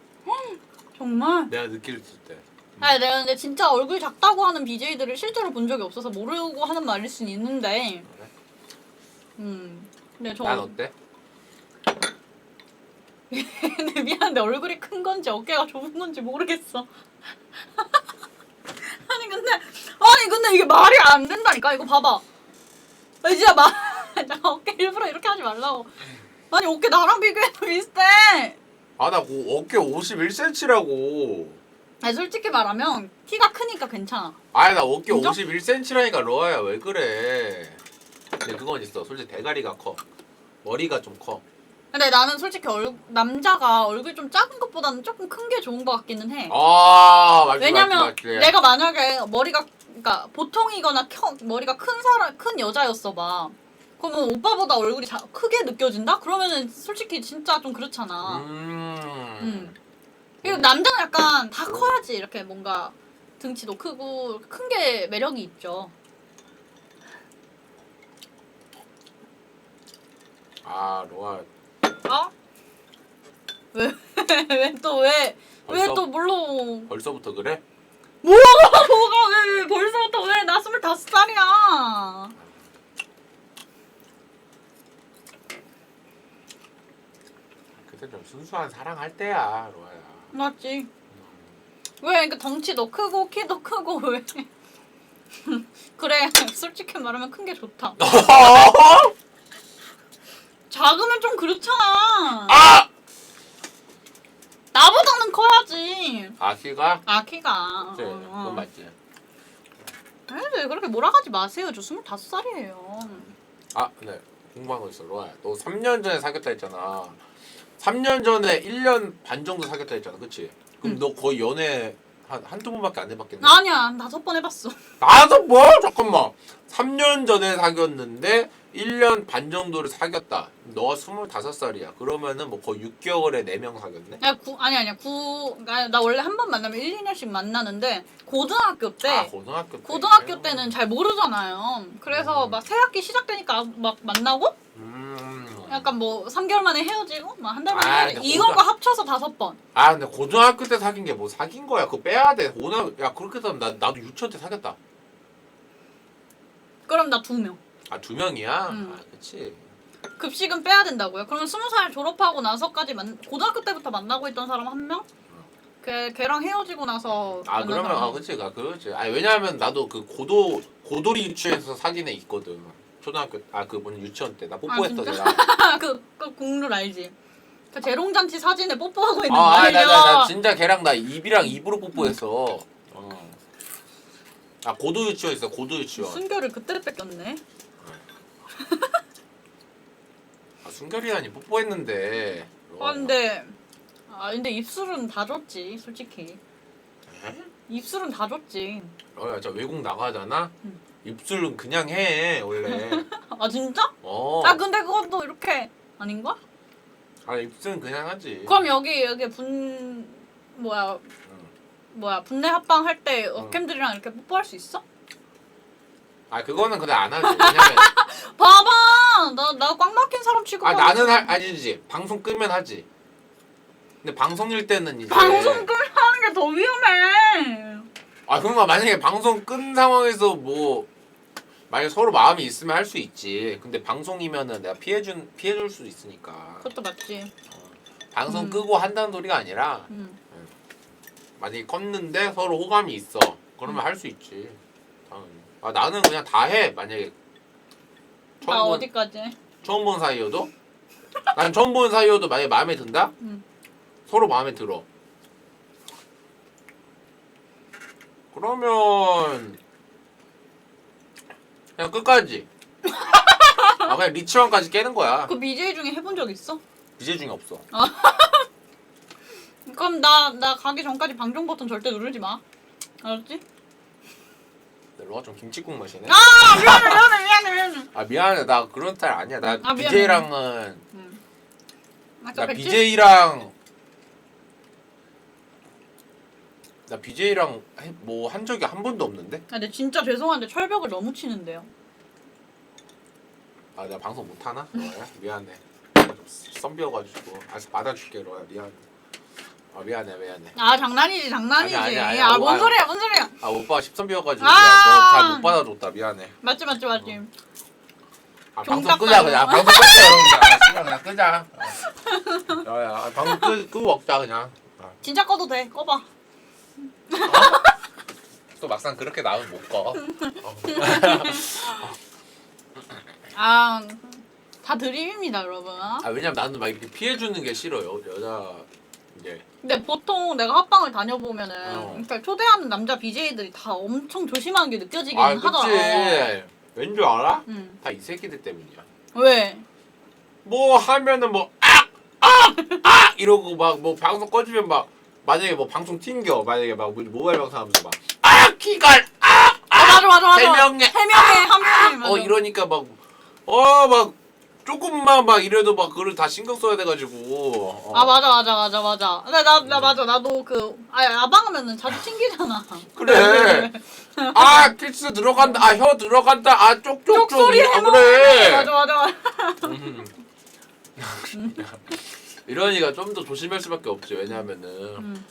정말? 내가 느낄 때. 아니 내가 근데 진짜 얼굴 작다고 하는 BJ들을 실제로 본 적이 없어서 모르고 하는 말일 순 있는데. 근데 난 어때? 근데 미안한데 얼굴이 큰 건지 어깨가 좁은 건지 모르겠어. 아니 근데 이게 말이 안 된다니까. 이거 봐봐. 진짜 나 어깨 일부러 이렇게 하지 말라고. 아니 어깨 나랑 비교해도 비슷해. 나 어깨 51cm라고. 아니 솔직히 말하면 키가 크니까 괜찮아. 나 어깨 진짜? 51cm라니까 로아야 왜 그래. 근데 그건 있어. 솔직히 대가리가 커. 머리가 좀 커. 근데 나는 솔직히 남자가 얼굴 좀 작은 것보다는 조금 큰 게 좋은 것 같기는 해. 맞지. 왜냐면 내가 만약에 머리가 그러니까 보통이거나 머리가 큰 여자였어 봐. 그러면 오빠보다 얼굴이 크게 느껴진다? 그러면은 솔직히 진짜 좀 그렇잖아. 그리고 남자는 약간 다 커야지 이렇게 뭔가 등치도 크고 큰 게 매력이 있죠. 로아. 왜 또 물론 벌써부터 그래? 뭐가 왜 벌써부터 왜 나 25살이야. 그때 좀 순수한 사랑할 때야 로아야. 맞지. 왜 그러니까 덩치도 크고 키도 크고 왜 그래 솔직히 말하면 큰 게 좋다. 작으면 좀 그렇잖아. 나보다는 커야지. 키가? 키가. 그치 그건 맞지. 왜 그렇게 몰아가지 마세요. 저 25살이에요. 근데 궁금한 거 있어 로아야. 너 3년 전에 사귀었다 했잖아. 3년 전에 1년 반 정도 사귀었다 했잖아 그치? 그럼 너 거의 연애 한두 번밖에 안 해봤겠네? 아니야 5번 해봤어. 5번? 잠깐만 3년 전에 사귀었는데 1년 반 정도를 사귀었다. 너가 25살이야. 그러면은 뭐 거의 6개월에 4명 사귀었네? 아니야. 나 원래 한 번 만나면 1, 2년씩 만나는데 고등학교 때 고등학교 때는 잘 모르잖아요. 그래서 막 새학기 시작되니까 막 만나고 약간 뭐 3개월 만에 헤어지고 막 한 달 만에 아, 헤어지고 근데 이것과 합쳐서 5번. 아 근데 고등학교 때 사귄 게 뭐 사귄 거야. 그거 빼야 돼. 야 그렇게 되면 나도 유치원 때 사귀었다. 그럼 나 2명. 아 2명이야? 응. 아 그치. 급식은 빼야 된다고요? 그러면 20살 졸업하고 나서까지 고등학교 때부터 만나고 있던 사람 1명? 걔랑 헤어지고 나서 아 만난 그러면 사람. 그렇지. 아 왜냐하면 나도 그 고돌이 유치원에서 사귄 애 있거든. 초등학교 그 뭐냐 유치원 때 나 뽀뽀했어 진짜? 걔랑. 그 국룰 알지? 그 재롱잔치 사진에 뽀뽀하고 있는 나 말이야. 진짜 걔랑 나 입으로 뽀뽀했어. 아 고도 유치원 있어 고도 유치원. 순결을 그때 뺏겼네. 아 순결이라니 뽀뽀했는데. 근데 입술은 다 줬지 솔직히. 에? 입술은 다 줬지. 저 외국 나가잖아. 응. 입술은 그냥 해 원래. 아 진짜? 어. 아 근데 그것도 이렇게 아닌가? 아 입술은 그냥 하지. 그럼 여기 분내 합방 할 때 어캠들이랑 이렇게 뽀뽀할 수 있어? 아 그거는 근데 안 하지. 왜냐면 봐봐 나 꽉 막힌 사람 취급하고 나는 아니지. 방송 끄면 하지. 근데 방송일 때는 이제 방송 끄면 하는 게 더 위험해. 아 그러면 만약에 방송 끈 상황에서 뭐 만약 서로 마음이 있으면 할 수 있지. 근데 방송이면은 내가 피해줄 수도 있으니까. 그것도 맞지. 방송 끄고 한다는 소리가 아니라 만약에 껐는데 서로 호감이 있어. 그러면 할 수 있지. 당연히. 아 나는 그냥 다 해. 만약에 나 어디까지? 처음 본 사이여도? 난 처음 본 사이여도 만약에 마음에 든다? 서로 마음에 들어. 그러면 그냥 끝까지. 그냥 리치왕까지 깨는 거야. 그 BJ 중에 해본 적 있어? BJ 중에 없어. 그럼 나 가기 전까지 방종 버튼 절대 누르지 마. 알았지? 너가 좀 김치국 맛이네. 미안해. 아 미안해. 나 그런 스타일 아니야. 나 미안해. BJ랑은 아까 나 170? BJ랑 뭐 한 적이 한 번도 없는데? 근데 진짜 죄송한데 철벽을 너무 치는데요. 아 내가 방송 못 하나? 로아야? 미안해. 썸비어가지고. 알았어 받아줄게 로아야. 미안해. 아 미안해. 아 장난이지. 아니야. 뭔 소리야. 아 오빠가 13비여가지고 아! 너 잘 못 받아줬다. 미안해. 맞지. 아 경 방송 끄자 그냥. 방송 끄자 여러분들. 그냥 끄자. 야야 방송 끄고 먹자 그냥. 진짜 꺼도 돼. 꺼봐. 또 막상 그렇게 나오면 못 꺼. 다 드립입니다, 여러분. 아 왜냐면 나는 막 이렇게 피해주는 게 싫어요. 여자 이제. 근데 보통 내가 합방을 다녀보면은 그러니까 초대하는 남자 BJ들이 다 엄청 조심하는 게 느껴지긴 하더라. 그치. 왠줄 알아? 응. 다 이 새끼들 때문이야. 왜? 뭐 하면은 뭐 이러고 막 뭐 방송 꺼지면 막 만약에 뭐 방송 튕겨. 만약에 막 모바일 방송 하면서 막 기갈 맞아. 해명해. 한 명이. 맞아. 이러니까 막 조금만 막 이래도 막 그걸 다 신경 써야 돼가지고. 맞아. 근데 맞아. 나도 아방하면은 자주 튕기잖아. 그래. 키스 들어간다. 혀 들어간다. 쪽쪽쪽. 소리 해먹네. 그래. 맞아. 이러니까 좀 더 조심할 수밖에 없지. 왜냐면은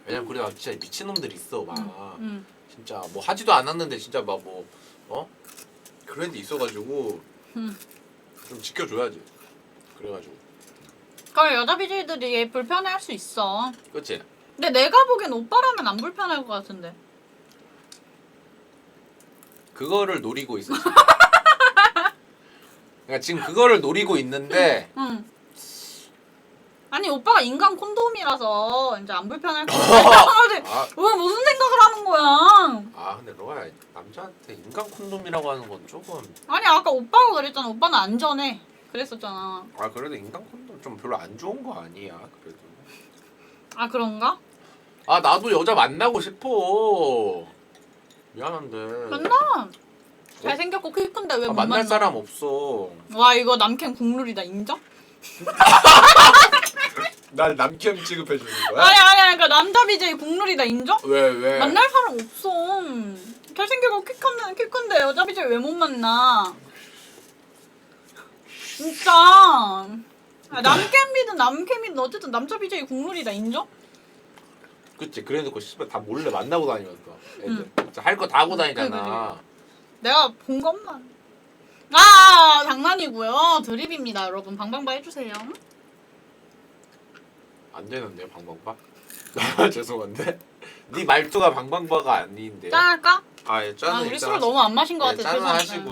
그래 진짜 미친놈들 있어 막. 진짜 뭐 하지도 않았는데 진짜 막 그런 데 있어가지고 좀 지켜줘야지. 그래가지고. 그럼 여자 BJ들이 불편해할 수 있어. 그치? 근데 내가 보기엔 오빠라면 안 불편할 것 같은데. 그거를 노리고 있어. 그러니까 지금 그거를 노리고 있는데 아니 오빠가 인간 콘돔이라서 이제 안 불편할 것 같아. 왜 무슨 생각을 하는 거야? 근데 로아야 남자한테 인간 콘돔이라고 하는 건 조금. 아니 아까 오빠가 그랬잖아. 오빠는 안전해. 그랬었잖아. 그래도 인간 콘돔 좀 별로 안 좋은 거 아니야 그래도. 그런가? 나도 여자 만나고 싶어. 미안한데. 만나. 잘생겼고 키 큰데 왜 못 만나? 만날 사람 없어. 와 이거 남캠 국룰이다. 인정? 날 남캠 취급해주는 거야? 아니 그러니까 남자 BJ 국룰이다. 인정? 왜? 만날 사람 없어. 잘생기고 키 큰데 여자 BJ 왜 못 만나? 진짜. 아, 남캠이든 어쨌든 남자 BJ 국룰이다 인정? 그치 그래놓고 씨발 다 몰래 만나고 다니면서 애들 할 거 다 하고 다니잖아. 내가 본 것만. 아 장난이고요. 드립입니다 여러분. 방방바 해주세요. 안 되는데요 방방바? 죄송한데 네 말투가 방방바가 아닌데요. 짠할까? 아 예, 짠은 아 우리 일단 술을 너무 안 마신 것 예, 같아. 짠은 죄송합니다. 하시고